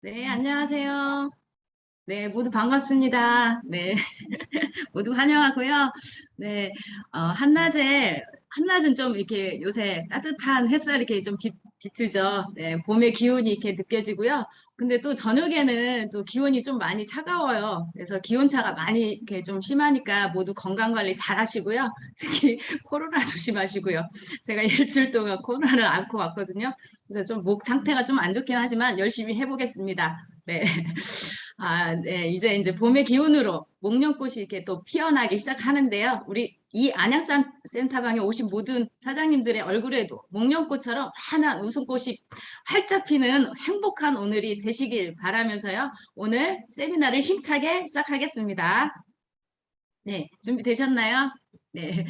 네, 안녕하세요. 네, 모두 반갑습니다. 네, 모두 환영하고요. 네, 한낮은 좀 이렇게 요새 따뜻한 햇살 이렇게 좀 비추죠. 네, 봄의 기운이 이렇게 느껴지고요. 근데 또 저녁에는 또 기온이 좀 많이 차가워요. 그래서 기온차가 많이 이렇게 좀 심하니까 모두 건강 관리 잘 하시고요. 특히 코로나 조심하시고요. 제가 일주일 동안 코로나를 앓고 왔거든요. 그래서 좀 목 상태가 좀 안 좋긴 하지만 열심히 해보겠습니다. 네. 네. 이제 봄의 기운으로 목련꽃이 이렇게 또 피어나기 시작하는데요. 우리 이 안양센터방에 오신 모든 사장님들의 얼굴에도 목련꽃처럼 환한 웃음꽃이 활짝 피는 행복한 오늘이 되시길 바라면서요. 오늘 세미나를 힘차게 시작하겠습니다. 네, 준비되셨나요? 네.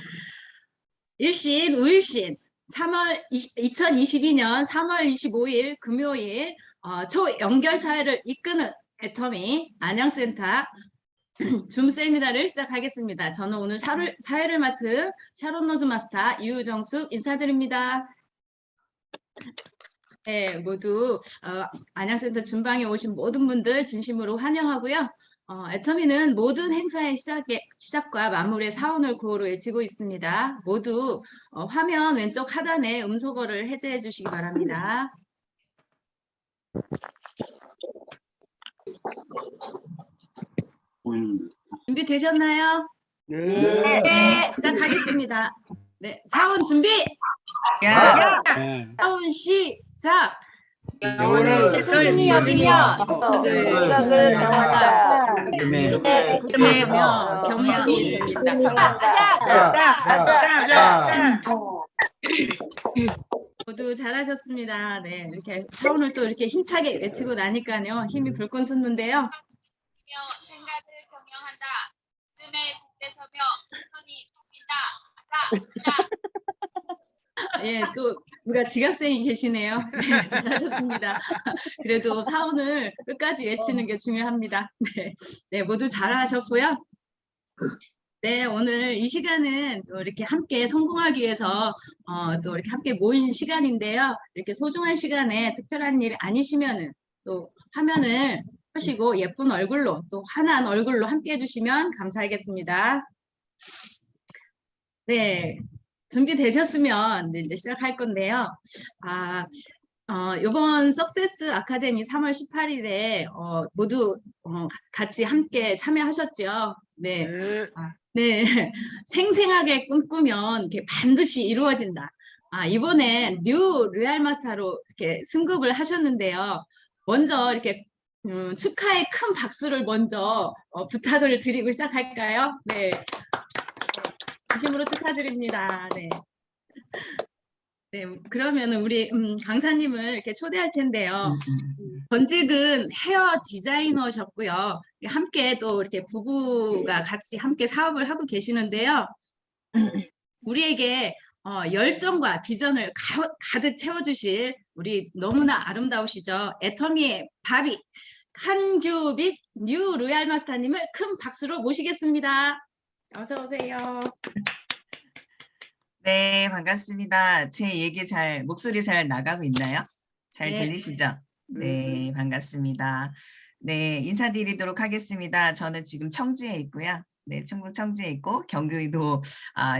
일신, 우일신, 2022년 3월 25일 금요일 초연결사회를 이끄는 애터미 안양센터 줌 세미나를 시작하겠습니다. 저는 오늘 사회를 맡은 샤론 노즈 마스터 이우정숙 인사드립니다. 네, 모두 안양센터 줌방에 오신 모든 분들 진심으로 환영하고요. 애터미는 모든 행사의 시작과 마무리의 사원을 구호로 외치고 있습니다. 모두 화면 왼쪽 하단에 음소거를 해제해 주시기 바랍니다. 준비되셨나요? 네, 시작하겠습니다. 네, 사원 준비! 사원 시작! 영혼을 스승이 여기며 생각을 정한다. 네, 굳건하며 겸손히 전진다. 모두 잘하셨습니다. 네, 이렇게 차원을 또 이렇게 힘차게 외치고 나니까요, 힘이 불끈 솟는데요. 생각을 경영한다. 뜸에 국대 서며 천천히 숨긴다. 예, 또 누가 지각생이 계시네요. 네, 잘하셨습니다. 그래도 사원을 끝까지 외치는 게 중요합니다. 네, 네, 모두 잘하셨고요. 네, 오늘 이 시간은 또 이렇게 함께 성공하기 위해서 또 이렇게 함께 모인 시간인데요. 이렇게 소중한 시간에 특별한 일 아니시면은 또 화면을 켜시고 예쁜 얼굴로 또 환한 얼굴로 함께 해주시면 감사하겠습니다. 네, 준비되셨으면 이제 시작할 건데요. 이번 석세스 아카데미 3월 18일에 모두 같이 함께 참여하셨죠? 네. 네. 생생하게 꿈꾸면 이렇게 반드시 이루어진다. 이번에 뉴 레알마타로 이렇게 승급을 하셨는데요. 먼저 이렇게 축하의 큰 박수를 먼저 부탁을 드리고 시작할까요? 네. 진심으로 축하드립니다. 네. 네, 그러면은 우리 강사님을 이렇게 초대할 텐데요. 전직은 헤어 디자이너셨고요. 함께 또 이렇게 부부가 같이 함께 사업을 하고 계시는데요. 우리에게 열정과 비전을 가득 채워주실 우리 너무나 아름다우시죠. 애터미의 바비 한규빛 뉴 로얄 마스터님을 큰 박수로 모시겠습니다. 어서 오세요. 네, 반갑습니다. 제 얘기 목소리 잘 나가고 있나요? 잘 네. 들리시죠? 네, 반갑습니다. 네, 인사드리도록 하겠습니다. 저는 지금 청주에 있고요. 네, 충북 청주에 있고 경기도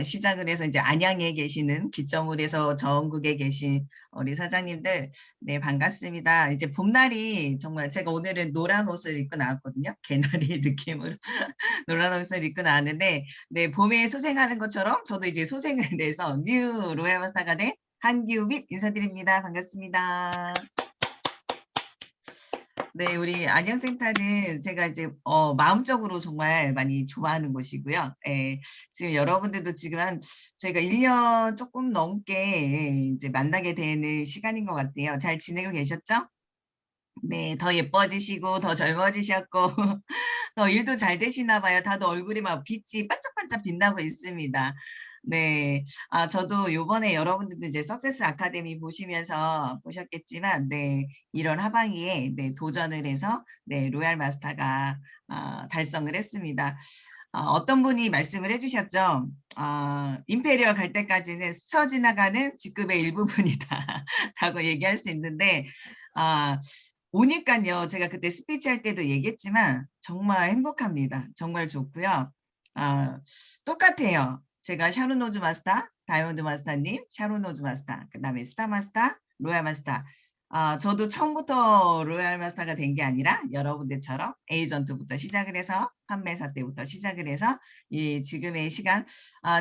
시작을 해서 이제 안양에 계시는 기점을 해서 전국에 계신 우리 사장님들, 네, 반갑습니다. 이제 봄날이 정말 제가 오늘은 노란 옷을 입고 나왔거든요. 개나리 느낌으로 노란 옷을 입고 나왔는데, 네, 봄에 소생하는 것처럼 저도 이제 소생을 해서 뉴 로얄 마스터가 된 한규빛 인사드립니다. 반갑습니다. 네, 우리 안양센터는 제가 이제 마음적으로 정말 많이 좋아하는 곳이고요. 예, 지금 여러분들도 지금 저희가 1년 조금 넘게 이제 만나게 되는 시간인 것 같아요. 잘 지내고 계셨죠? 네, 더 예뻐지시고 더 젊어지셨고 더 일도 잘 되시나 봐요. 다들 얼굴이 막 빛이 반짝반짝 빛나고 있습니다. 네, 저도 요번에 여러분들도 이제 석세스 아카데미 보시면서 보셨겠지만, 네, 이런 하반기에 네, 도전을 해서 네, 로얄 마스터가 달성을 했습니다. 어떤 분이 말씀을 해주셨죠? 임페리얼 갈 때까지는 스쳐 지나가는 직급의 일부분이다 라고 얘기할 수 있는데 오니까요. 제가 그때 스피치 할 때도 얘기했지만 정말 행복합니다. 정말 좋고요. 아, 똑같아요. 제가 샤론 노즈 마스터, 다이아몬드 마스터님, 샤론 노즈 마스터, 그다음에 스타 마스터, 로얄 마스터. 저도 처음부터 로얄 마스터가 된 게 아니라 여러분들처럼 에이전트부터 시작을 해서 판매사 때부터 시작을 해서 이 지금의 시간,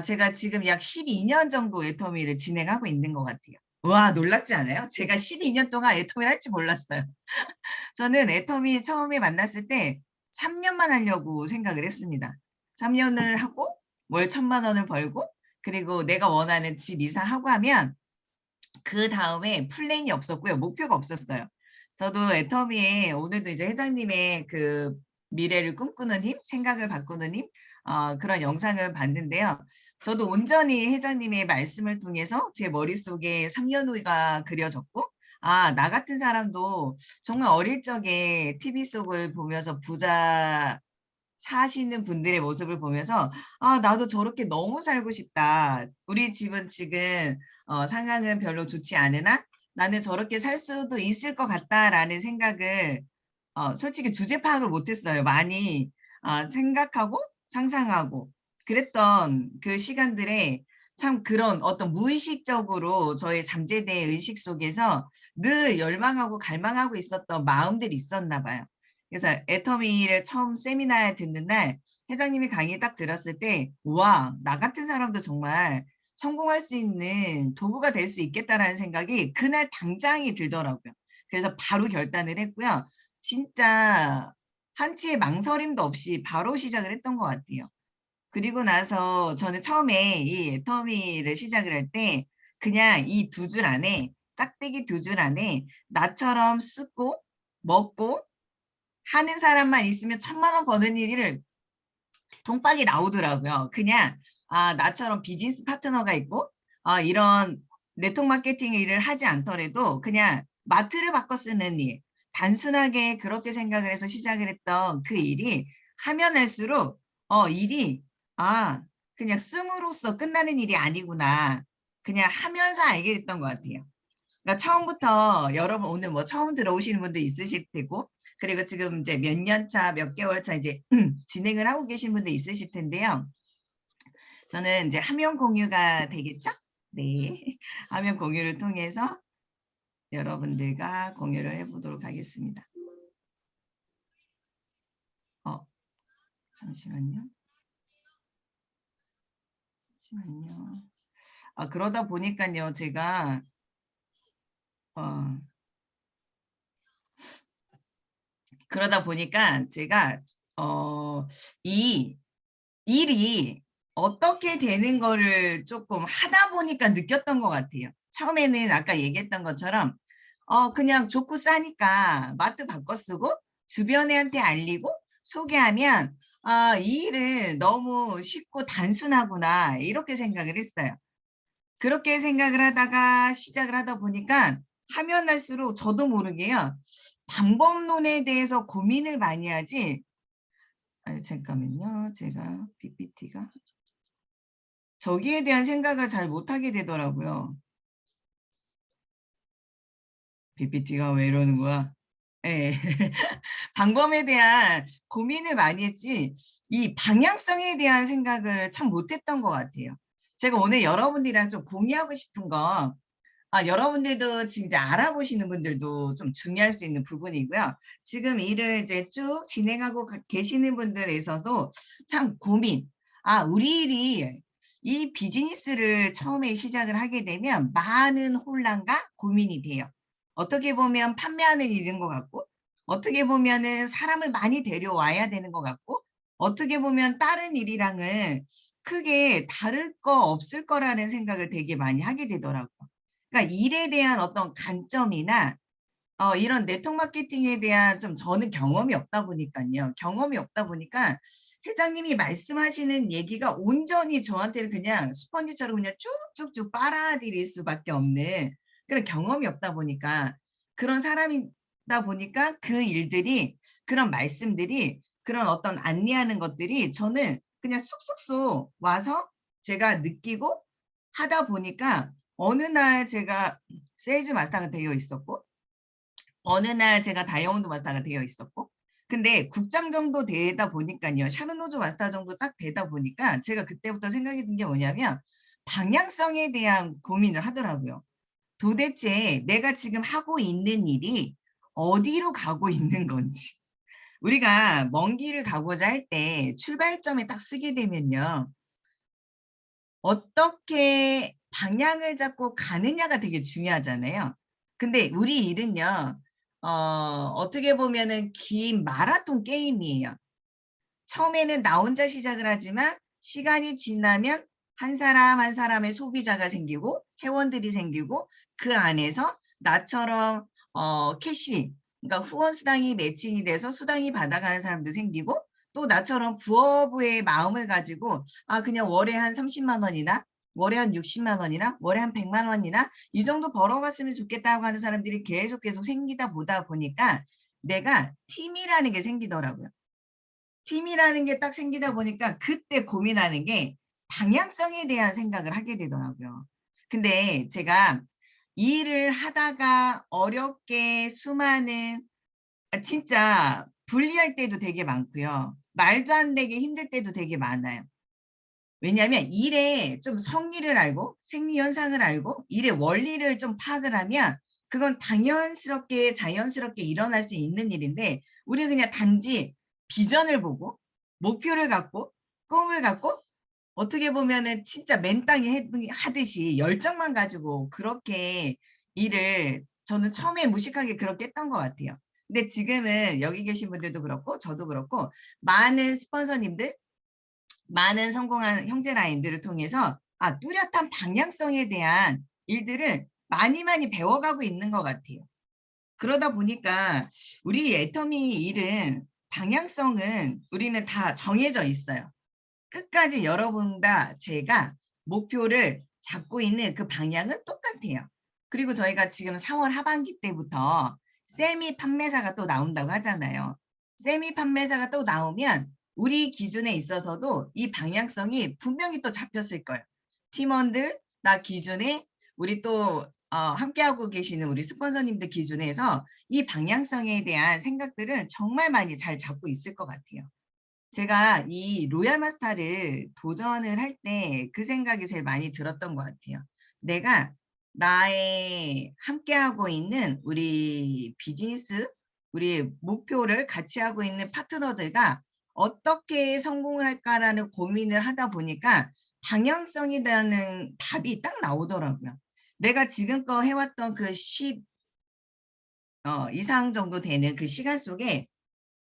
제가 지금 약 12년 정도 애터미를 진행하고 있는 것 같아요. 와, 놀랍지 않아요? 제가 12년 동안 애터미를 할 줄 몰랐어요. 저는 애터미 처음에 만났을 때 3년만 하려고 생각을 했습니다. 3년을 하고 월 1,000만 원을 벌고 그리고 내가 원하는 집 이사하고 하면 그 다음에 플랜이 없었고요. 목표가 없었어요. 저도 애터미에 오늘도 이제 회장님의 그 미래를 꿈꾸는 힘, 생각을 바꾸는 힘, 그런 영상을 봤는데요. 저도 온전히 회장님의 말씀을 통해서 제 머릿속에 3년 후가 그려졌고, 나 같은 사람도 정말 어릴 적에 TV 속을 보면서 부자 사시는 분들의 모습을 보면서 나도 저렇게 너무 살고 싶다. 우리 집은 지금 상황은 별로 좋지 않으나 나는 저렇게 살 수도 있을 것 같다라는 생각을 솔직히 주제 파악을 못했어요. 많이 생각하고 상상하고 그랬던 그 시간들에 참 그런 어떤 무의식적으로 저의 잠재된 의식 속에서 늘 열망하고 갈망하고 있었던 마음들이 있었나 봐요. 그래서 애터미를 처음 세미나에 듣는 날 회장님이 강의 딱 들었을 때 와, 나 같은 사람도 정말 성공할 수 있는 도구가 될 수 있겠다라는 생각이 그날 당장이 들더라고요. 그래서 바로 결단을 했고요. 진짜 한치의 망설임도 없이 바로 시작을 했던 것 같아요. 그리고 나서 저는 처음에 이 애터미를 시작을 할 때 그냥 이 2줄 안에 짝대기 2줄 안에 나처럼 쓰고 먹고 하는 사람만 있으면 1,000만 원 버는 일을 통박이 나오더라고요. 그냥 나처럼 비즈니스 파트너가 있고 이런 네트워크 마케팅 일을 하지 않더라도 그냥 마트를 바꿔 쓰는 일, 단순하게 그렇게 생각을 해서 시작을 했던 그 일이 하면 할수록 일이 그냥 씀으로써 끝나는 일이 아니구나. 그냥 하면서 알게 됐던 것 같아요. 그러니까 처음부터 여러분 오늘 뭐 처음 들어오시는 분도 있으실 테고 그리고 지금 이제 몇 년 차, 몇 개월 차 이제 진행을 하고 계신 분도 있으실 텐데요. 저는 이제 화면 공유가 되겠죠? 네. 화면 공유를 통해서 여러분들과 공유를 해보도록 하겠습니다. 잠시만요. 잠시만요. 그러다 보니까요, 제가 이 일이 어떻게 되는 거를 조금 하다 보니까 느꼈던 것 같아요. 처음에는 아까 얘기했던 것처럼 그냥 좋고 싸니까 마트 바꿔 쓰고 주변애한테 알리고 소개하면 이 일은 너무 쉽고 단순하구나 이렇게 생각을 했어요. 그렇게 생각을 하다가 시작을 하다 보니까 하면 할수록 저도 모르게요. 방법론에 대해서 고민을 많이 하지 잠깐만요. 제가 PPT가 저기에 대한 생각을 잘 못하게 되더라고요. PPT가 왜 이러는 거야? 네. 방법에 대한 고민을 많이 했지 이 방향성에 대한 생각을 참 못했던 것 같아요. 제가 오늘 여러분들이랑 좀 공유하고 싶은 거 여러분들도 진짜 알아보시는 분들도 좀 중요할 수 있는 부분이고요. 지금 일을 이제 쭉 진행하고 계시는 분들에 있어서 참 고민. 우리 일이 이 비즈니스를 처음에 시작을 하게 되면 많은 혼란과 고민이 돼요. 어떻게 보면 판매하는 일인 것 같고, 어떻게 보면은 사람을 많이 데려와야 되는 것 같고, 어떻게 보면 다른 일이랑은 크게 다를 거 없을 거라는 생각을 되게 많이 하게 되더라고요. 그러니까 일에 대한 어떤 관점이나 이런 네트워크 마케팅에 대한 좀 저는 경험이 없다 보니까요. 경험이 없다 보니까 회장님이 말씀하시는 얘기가 온전히 저한테는 그냥 스펀지처럼 그냥 쭉쭉쭉 빨아들일 수밖에 없는 그런 경험이 없다 보니까 그런 사람이다 보니까 그 일들이 그런 말씀들이 그런 어떤 안내하는 것들이 저는 그냥 쑥쑥쑥 와서 제가 느끼고 하다 보니까 어느 날 제가 세일즈 마스터가 되어 있었고 어느 날 제가 다이아몬드 마스터가 되어 있었고, 근데 국장 정도 되다 보니까요, 샤르노즈 마스터 정도 딱 되다 보니까 제가 그때부터 생각이 든 게 뭐냐면 방향성에 대한 고민을 하더라고요. 도대체 내가 지금 하고 있는 일이 어디로 가고 있는 건지. 우리가 먼 길을 가고자 할 때 출발점에 딱 쓰게 되면요, 어떻게 방향을 잡고 가느냐가 되게 중요하잖아요. 근데 우리 일은요, 어떻게 보면은 긴 마라톤 게임이에요. 처음에는 나 혼자 시작을 하지만 시간이 지나면 한 사람 한 사람의 소비자가 생기고 회원들이 생기고 그 안에서 나처럼 캐시, 그러니까 후원 수당이 매칭이 돼서 수당이 받아가는 사람도 생기고 또 나처럼 부업의 마음을 가지고 그냥 월에 한 30만 원이나 월에 한 60만 원이나 월에 한 100만 원이나 이 정도 벌어봤으면 좋겠다고 하는 사람들이 계속 생기다 보다 보니까 내가 팀이라는 게 생기더라고요. 팀이라는 게 딱 생기다 보니까 그때 고민하는 게 방향성에 대한 생각을 하게 되더라고요. 근데 제가 이 일을 하다가 어렵게 수많은 진짜 불리할 때도 되게 많고요. 말도 안 되게 힘들 때도 되게 많아요. 왜냐하면 일의 좀 성리를 알고 생리 현상을 알고 일의 원리를 좀 파악을 하면 그건 당연스럽게 자연스럽게 일어날 수 있는 일인데 우리 그냥 단지 비전을 보고 목표를 갖고 꿈을 갖고 어떻게 보면은 진짜 맨땅에 하듯이 열정만 가지고 그렇게 일을 저는 처음에 무식하게 그렇게 했던 것 같아요. 근데 지금은 여기 계신 분들도 그렇고 저도 그렇고 많은 스폰서님들 많은 성공한 형제 라인들을 통해서 뚜렷한 방향성에 대한 일들을 많이 배워가고 있는 것 같아요. 그러다 보니까 우리 애터미 일은 방향성은 우리는 다 정해져 있어요. 끝까지 여러분과 제가 목표를 잡고 있는 그 방향은 똑같아요. 그리고 저희가 지금 4월 하반기 때부터 세미 판매사가 또 나온다고 하잖아요. 세미 판매사가 또 나오면 우리 기준에 있어서도 이 방향성이 분명히 또 잡혔을 거예요. 팀원들, 나 기준에 우리 또 함께하고 계시는 우리 스폰서님들 기준에서 이 방향성에 대한 생각들을 정말 많이 잘 잡고 있을 것 같아요. 제가 이 로얄 마스터를 도전을 할 때 그 생각이 제일 많이 들었던 것 같아요. 내가 나의 함께하고 있는 우리 비즈니스, 우리 목표를 같이 하고 있는 파트너들과 어떻게 성공을 할까라는 고민을 하다 보니까 방향성이라는 답이 딱 나오더라고요. 내가 지금껏 해왔던 그 10 이상 정도 되는 그 시간 속에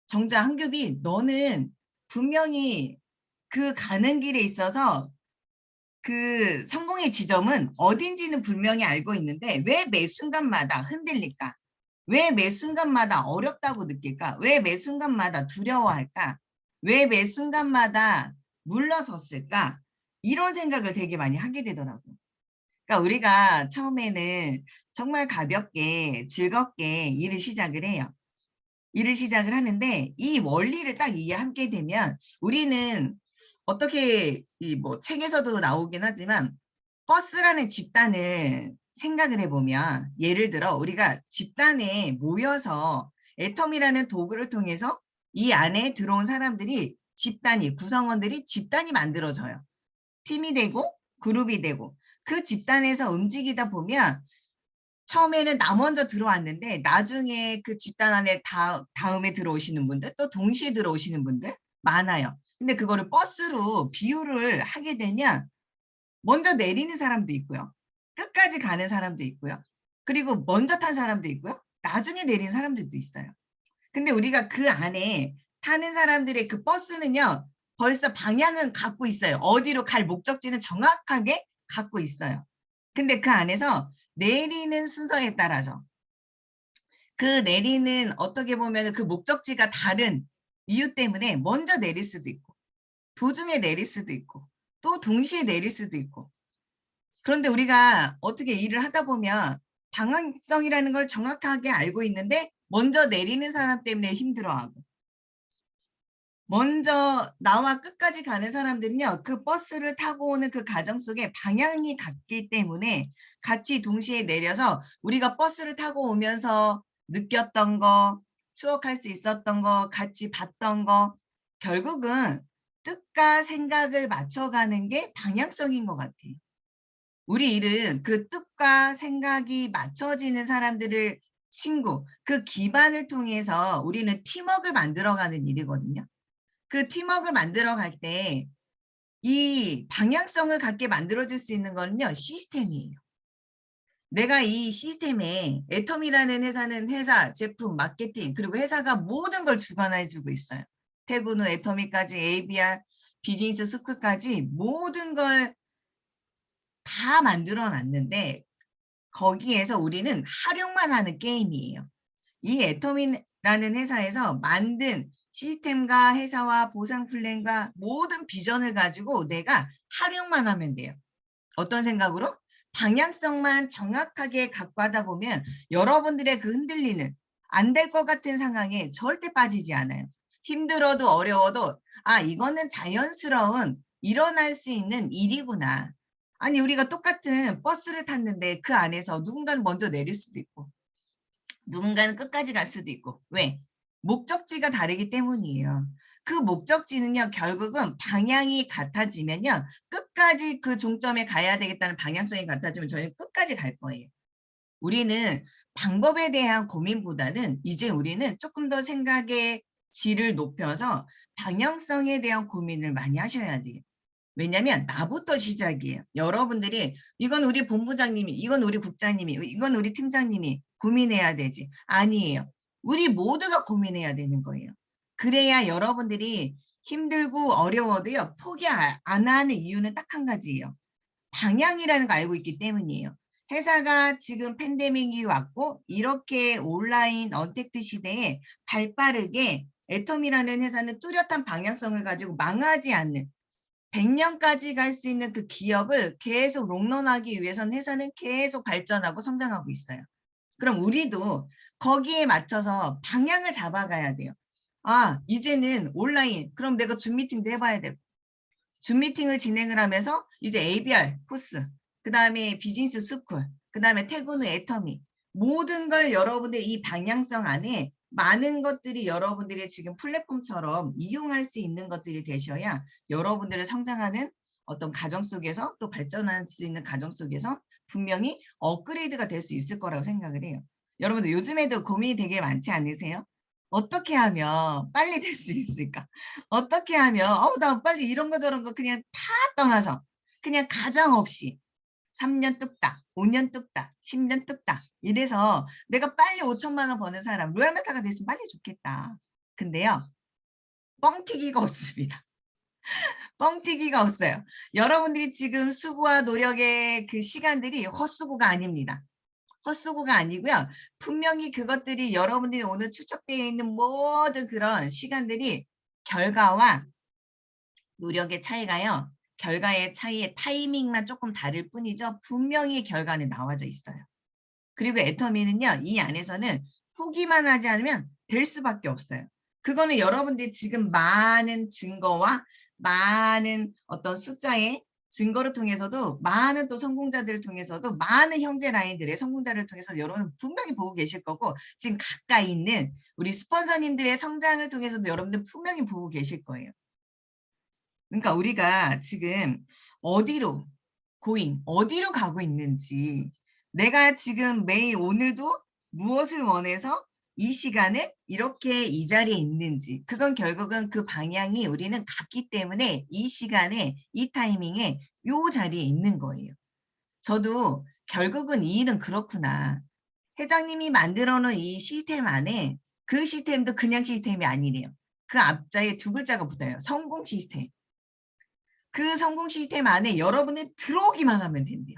정작 한겹이 너는 분명히 그 가는 길에 있어서 그 성공의 지점은 어딘지는 분명히 알고 있는데 왜 매 순간마다 흔들릴까? 왜 매 순간마다 어렵다고 느낄까? 왜 매 순간마다 두려워할까? 왜 매 순간마다 물러섰을까? 이런 생각을 되게 많이 하게 되더라고요. 그러니까 우리가 처음에는 정말 가볍게 즐겁게 일을 시작을 해요. 일을 시작을 하는데 이 원리를 딱 이해하게 되면 우리는 어떻게 뭐 책에서도 나오긴 하지만 버스라는 집단을 생각을 해보면 예를 들어 우리가 집단에 모여서 애텀이라는 도구를 통해서 이 안에 들어온 사람들이 집단이 구성원들이 집단이 만들어져요. 팀이 되고 그룹이 되고 그 집단에서 움직이다 보면 처음에는 나 먼저 들어왔는데 나중에 그 집단 안에 다음에 들어오시는 분들 또 동시에 들어오시는 분들 많아요. 근데 그거를 버스로 비유를 하게 되면 먼저 내리는 사람도 있고요. 끝까지 가는 사람도 있고요. 그리고 먼저 탄 사람도 있고요. 나중에 내리는 사람들도 있어요. 근데 우리가 그 안에 타는 사람들의 그 버스는요. 벌써 방향은 갖고 있어요. 어디로 갈 목적지는 정확하게 갖고 있어요. 근데 그 안에서 내리는 순서에 따라서 그 내리는 어떻게 보면 그 목적지가 다른 이유 때문에 먼저 내릴 수도 있고 도중에 내릴 수도 있고 또 동시에 내릴 수도 있고 그런데 우리가 어떻게 일을 하다 보면 방향성이라는 걸 정확하게 알고 있는데 먼저 내리는 사람 때문에 힘들어하고 먼저 나와 끝까지 가는 사람들은요. 그 버스를 타고 오는 그 과정 속에 방향이 같기 때문에 같이 동시에 내려서 우리가 버스를 타고 오면서 느꼈던 거, 추억할 수 있었던 거, 같이 봤던 거, 결국은 뜻과 생각을 맞춰가는 게 방향성인 것 같아요. 우리 일은 그 뜻과 생각이 맞춰지는 사람들을 친구, 그 기반을 통해서 우리는 팀워크를 만들어가는 일이거든요. 그 팀워크를 만들어갈 때 이 방향성을 갖게 만들어줄 수 있는 거는요, 시스템이에요. 내가 이 시스템에 애텀이라는 회사는 회사, 제품, 마케팅, 그리고 회사가 모든 걸 주관해주고 있어요. 태그누, 애터미까지, ABR, 비즈니스 스쿨까지 모든 걸 다 만들어 놨는데 거기에서 우리는 활용만 하는 게임이에요. 이 애터미라는 회사에서 만든 시스템과 회사와 보상 플랜과 모든 비전을 가지고 내가 활용만 하면 돼요. 어떤 생각으로? 방향성만 정확하게 갖고 하다 보면 여러분들의 그 흔들리는 안 될 것 같은 상황에 절대 빠지지 않아요. 힘들어도 어려워도 아 이거는 자연스러운 일어날 수 있는 일이구나. 아니 우리가 똑같은 버스를 탔는데 그 안에서 누군가는 먼저 내릴 수도 있고 누군가는 끝까지 갈 수도 있고 왜? 목적지가 다르기 때문이에요. 그 목적지는요 결국은 방향이 같아지면요 끝까지 그 종점에 가야 되겠다는 방향성이 같아지면 저희는 끝까지 갈 거예요. 우리는 방법에 대한 고민보다는 이제 우리는 조금 더 생각의 질을 높여서 방향성에 대한 고민을 많이 하셔야 돼요. 왜냐하면 나부터 시작이에요. 여러분들이 이건 우리 본부장님이, 이건 우리 국장님이, 이건 우리 팀장님이 고민해야 되지. 아니에요. 우리 모두가 고민해야 되는 거예요. 그래야 여러분들이 힘들고 어려워도요. 포기 안 하는 이유는 딱 한 가지예요. 방향이라는 거 알고 있기 때문이에요. 회사가 지금 팬데믹이 왔고 이렇게 온라인 언택트 시대에 발빠르게 애텀이라는 회사는 뚜렷한 방향성을 가지고 망하지 않는 100년까지 갈 수 있는 그 기업을 계속 롱런하기 위해서는 회사는 계속 발전하고 성장하고 있어요. 그럼 우리도 거기에 맞춰서 방향을 잡아가야 돼요. 아, 이제는 온라인. 그럼 내가 줌 미팅도 해봐야 되고. 줌 미팅을 진행을 하면서 이제 ABR 코스, 그 다음에 비즈니스 스쿨, 그 다음에 태그누 애터미 모든 걸 여러분들 이 방향성 안에 많은 것들이 여러분들의 지금 플랫폼처럼 이용할 수 있는 것들이 되셔야 여러분들을 성장하는 어떤 가정 속에서 또 발전할 수 있는 가정 속에서 분명히 업그레이드가 될 수 있을 거라고 생각을 해요. 여러분들 요즘에도 고민이 되게 많지 않으세요? 어떻게 하면 빨리 될 수 있을까? 어떻게 하면 나 빨리 이런 거 저런 거 그냥 다 떠나서 그냥 가정 없이 3년 뚝딱, 5년 뚝딱, 10년 뚝딱 이래서 내가 빨리 5천만 원 버는 사람 로얄메타가 됐으면 빨리 좋겠다. 근데요. 뻥튀기가 없습니다. 뻥튀기가 없어요. 여러분들이 지금 수고와 노력의 그 시간들이 헛수고가 아닙니다. 헛수고가 아니고요. 분명히 그것들이 여러분들이 오늘 추적되어 있는 모든 그런 시간들이 결과와 노력의 차이가요. 결과의 차이의 타이밍만 조금 다를 뿐이죠. 분명히 결과는 나와져 있어요. 그리고 애터미는요. 이 안에서는 포기만 하지 않으면 될 수밖에 없어요. 그거는 여러분들이 지금 많은 증거와 많은 어떤 숫자의 증거를 통해서도 많은 또 성공자들을 통해서도 많은 형제 라인들의 성공자를 통해서 여러분 분명히 보고 계실 거고 지금 가까이 있는 우리 스폰서님들의 성장을 통해서도 여러분들 분명히 보고 계실 거예요. 그러니까 우리가 지금 어디로 어디로 가고 있는지 내가 지금 매일 오늘도 무엇을 원해서 이 시간에 이렇게 이 자리에 있는지 그건 결국은 그 방향이 우리는 같기 때문에 이 시간에 이 타이밍에 이 자리에 있는 거예요. 저도 결국은 이 일은 그렇구나. 회장님이 만들어 놓은 이 시스템 안에 그 시스템도 그냥 시스템이 아니래요. 그 앞자에 두 글자가 붙어요. 성공 시스템. 그 성공 시스템 안에 여러분이 들어오기만 하면 된대요.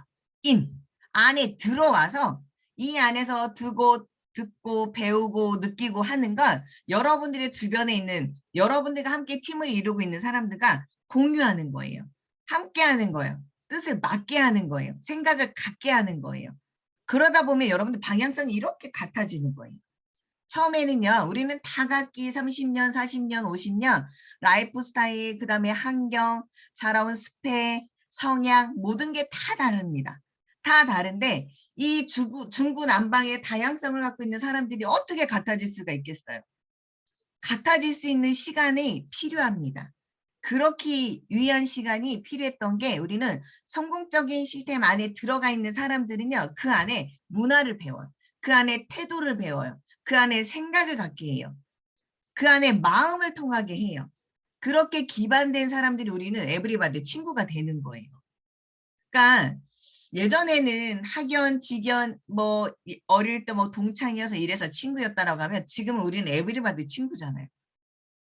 안에 들어와서 이 안에서 듣고 배우고 느끼고 하는 건 여러분들의 주변에 있는 여러분들과 함께 팀을 이루고 있는 사람들과 공유하는 거예요. 함께 하는 거예요. 뜻을 맞게 하는 거예요. 생각을 갖게 하는 거예요. 그러다 보면 여러분들 방향성이 이렇게 같아지는 거예요. 처음에는요. 우리는 다 각기 30년, 40년, 50년 라이프 스타일, 그 다음에 환경, 자라온 스펙, 성향 모든 게 다 다릅니다. 다 다른데 이 중구난방의 다양성을 갖고 있는 사람들이 어떻게 같아질 수가 있겠어요? 같아질 수 있는 시간이 필요합니다. 그렇게 위한 시간이 필요했던 게 우리는 성공적인 시스템 안에 들어가 있는 사람들은요. 그 안에 문화를 배워요. 그 안에 태도를 배워요. 그 안에 생각을 갖게 해요. 그 안에 마음을 통하게 해요. 그렇게 기반된 사람들이 우리는 에브리바디 친구가 되는 거예요. 그러니까 예전에는 학연, 직연, 뭐 어릴 때 뭐 동창이어서 이래서 친구였다라고 하면 지금은 우리는 에브리바디 친구잖아요.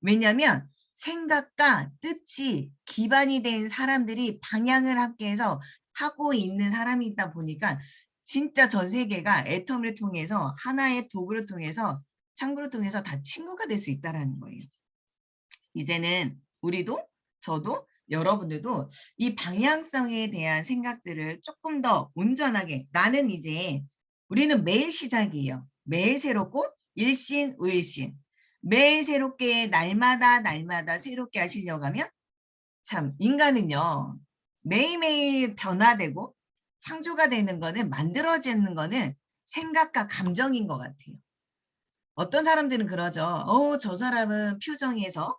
왜냐하면 생각과 뜻이 기반이 된 사람들이 방향을 함께해서 하고 있는 사람이 있다 보니까 진짜 전 세계가 애텀을 통해서 하나의 도구를 통해서 창구를 통해서 다 친구가 될 수 있다는 거예요. 이제는 우리도 저도 여러분들도 이 방향성에 대한 생각들을 조금 더 온전하게 나는 이제 우리는 매일 시작이에요. 매일 새롭고 일신우일신 매일 새롭게 날마다 새롭게 하시려고 하면 참 인간은요. 매일매일 변화되고 창조가 되는 거는 만들어지는 거는 생각과 감정인 것 같아요. 어떤 사람들은 그러죠. 저 사람은 표정에서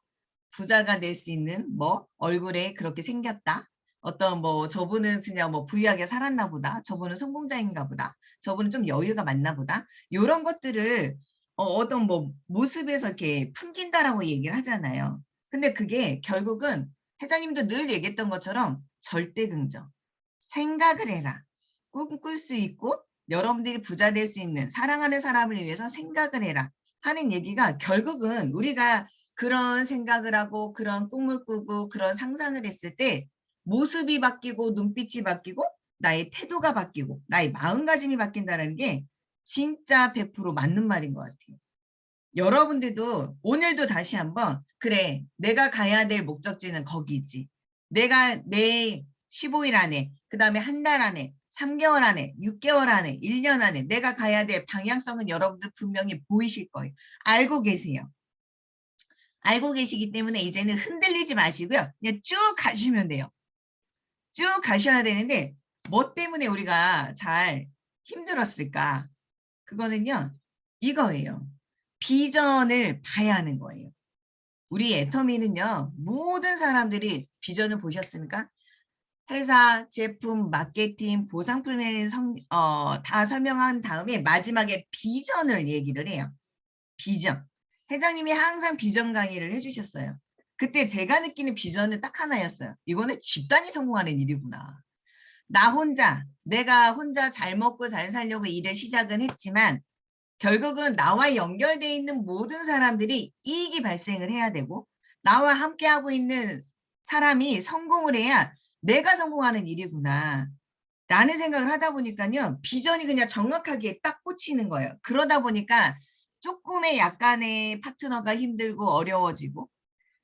부자가 될 수 있는 뭐 얼굴에 그렇게 생겼다. 어떤 뭐 저분은 그냥 뭐 부유하게 살았나 보다. 저분은 성공자인가 보다. 저분은 좀 여유가 많나 보다. 이런 것들을 어떤 뭐 모습에서 이렇게 풍긴다라고 얘기를 하잖아요. 근데 그게 결국은 회장님도 늘 얘기했던 것처럼 절대 긍정. 생각을 해라. 꿈꿀 수 있고 여러분들이 부자 될 수 있는 사랑하는 사람을 위해서 생각을 해라 하는 얘기가 결국은 우리가 그런 생각을 하고 그런 꿈을 꾸고 그런 상상을 했을 때 모습이 바뀌고 눈빛이 바뀌고 나의 태도가 바뀌고 나의 마음가짐이 바뀐다는 게 진짜 100% 맞는 말인 것 같아요. 여러분들도 오늘도 다시 한번 그래 내가 가야 될 목적지는 거기지. 내가 내 15일 안에 그 다음에 한 달 안에 3개월 안에 6개월 안에 1년 안에 내가 가야 될 방향성은 여러분들 분명히 보이실 거예요. 알고 계세요. 알고 계시기 때문에 이제는 흔들리지 마시고요. 그냥 쭉 가시면 돼요. 쭉 가셔야 되는데 뭐 때문에 우리가 잘 힘들었을까? 그거는요. 이거예요. 비전을 봐야 하는 거예요. 우리 애터미는요. 모든 사람들이 비전을 보셨습니까? 회사, 제품, 마케팅, 보상품에 다 설명한 다음에 마지막에 비전을 얘기를 해요. 비전. 회장님이 항상 비전 강의를 해주셨어요. 그때 제가 느끼는 비전은 딱 하나였어요. 이거는 집단이 성공하는 일이구나. 나 혼자, 내가 혼자 잘 먹고 잘 살려고 일을 시작은 했지만 결국은 나와 연결되어 있는 모든 사람들이 이익이 발생을 해야 되고 나와 함께하고 있는 사람이 성공을 해야 내가 성공하는 일이구나 라는 생각을 하다 보니까요. 비전이 그냥 정확하게 딱 꽂히는 거예요. 그러다 보니까 조금의 약간의 파트너가 힘들고 어려워지고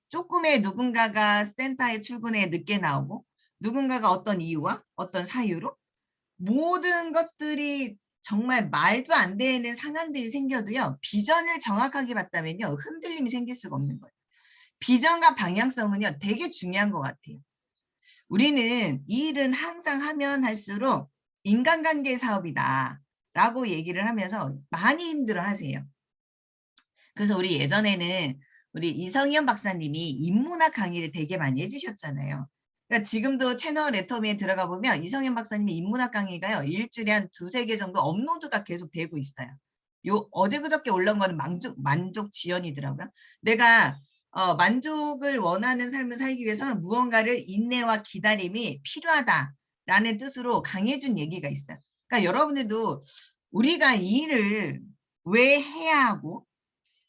조금의 누군가가 센터에 출근해 늦게 나오고 누군가가 어떤 이유와 어떤 사유로 모든 것들이 정말 말도 안 되는 상황들이 생겨도요. 비전을 정확하게 봤다면요. 흔들림이 생길 수가 없는 거예요. 비전과 방향성은요. 되게 중요한 것 같아요. 우리는 이 일은 항상 하면 할수록 인간관계 사업이다 라고 얘기를 하면서 많이 힘들어 하세요. 그래서 우리 예전에는 우리 이성현 박사님이 인문학 강의를 되게 많이 해주셨잖아요. 그러니까 지금도 채널 애터미에 들어가 보면 이성현 박사님의 인문학 강의가요. 일주일에 한 2-3개 정도 업로드가 계속 되고 있어요. 어제 그저께 올라온 거는 만족 지연이더라고요. 내가 만족을 원하는 삶을 살기 위해서는 무언가를 인내와 기다림이 필요하다라는 뜻으로 강의해 준 얘기가 있어요. 그러니까 여러분들도 우리가 이 일을 왜 해야 하고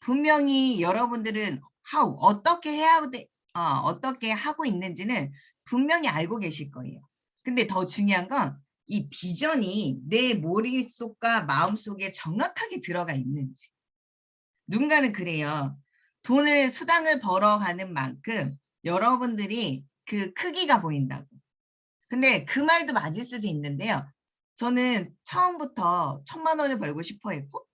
분명히 여러분들은 어떻게 어떻게 하고 있는지는 분명히 알고 계실 거예요. 근데 더 중요한 건 이 비전이 내 머릿속과 마음속에 정확하게 들어가 있는지. 누군가는 그래요. 수당을 벌어가는 만큼 여러분들이 그 크기가 보인다고. 근데 그 말도 맞을 수도 있는데요. 저는 처음부터 1,000만 원을 벌고 싶어 했고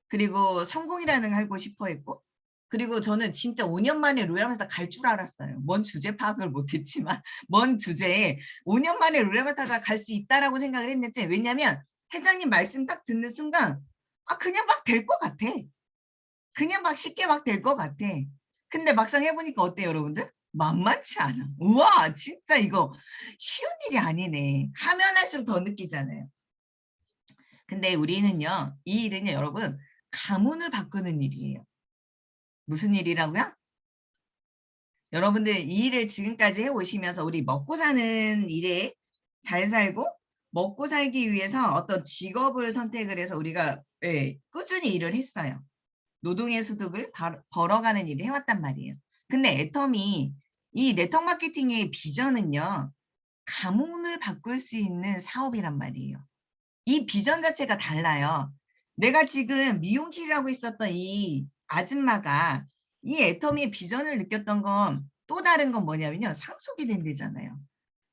그리고 성공이라는 걸 하고 싶어 했고 그리고 저는 진짜 5년 만에 로얄마스터 갈 줄 알았어요. 뭔 주제 파악을 못했지만 뭔 주제에 5년 만에 로얄마스터가 갈 수 있다라고 생각을 했는지 왜냐하면 회장님 말씀 딱 듣는 순간 그냥 막 될 것 같아. 그냥 막 쉽게 막 될 것 같아. 근데 막상 해보니까 어때요, 여러분들? 만만치 않아. 우와, 진짜 이거 쉬운 일이 아니네. 하면 할수록 더 느끼잖아요. 근데 우리는요, 이 일은요, 여러분, 가문을 바꾸는 일이에요. 무슨 일이라고요? 여러분들 이 일을 지금까지 해오시면서 우리 먹고 사는 일에 잘 살고 먹고 살기 위해서 어떤 직업을 선택을 해서 우리가 꾸준히 일을 했어요. 노동의 소득을 벌어가는 일을 해왔단 말이에요. 근데 애텀이 이 네트워크 마케팅의 비전은요. 가문을 바꿀 수 있는 사업이란 말이에요. 이 비전 자체가 달라요. 내가 지금 미용실이라고 있었던 이 아줌마가 이 애터미의 비전을 느꼈던 건 또 다른 건 뭐냐면요. 상속이 된대잖아요.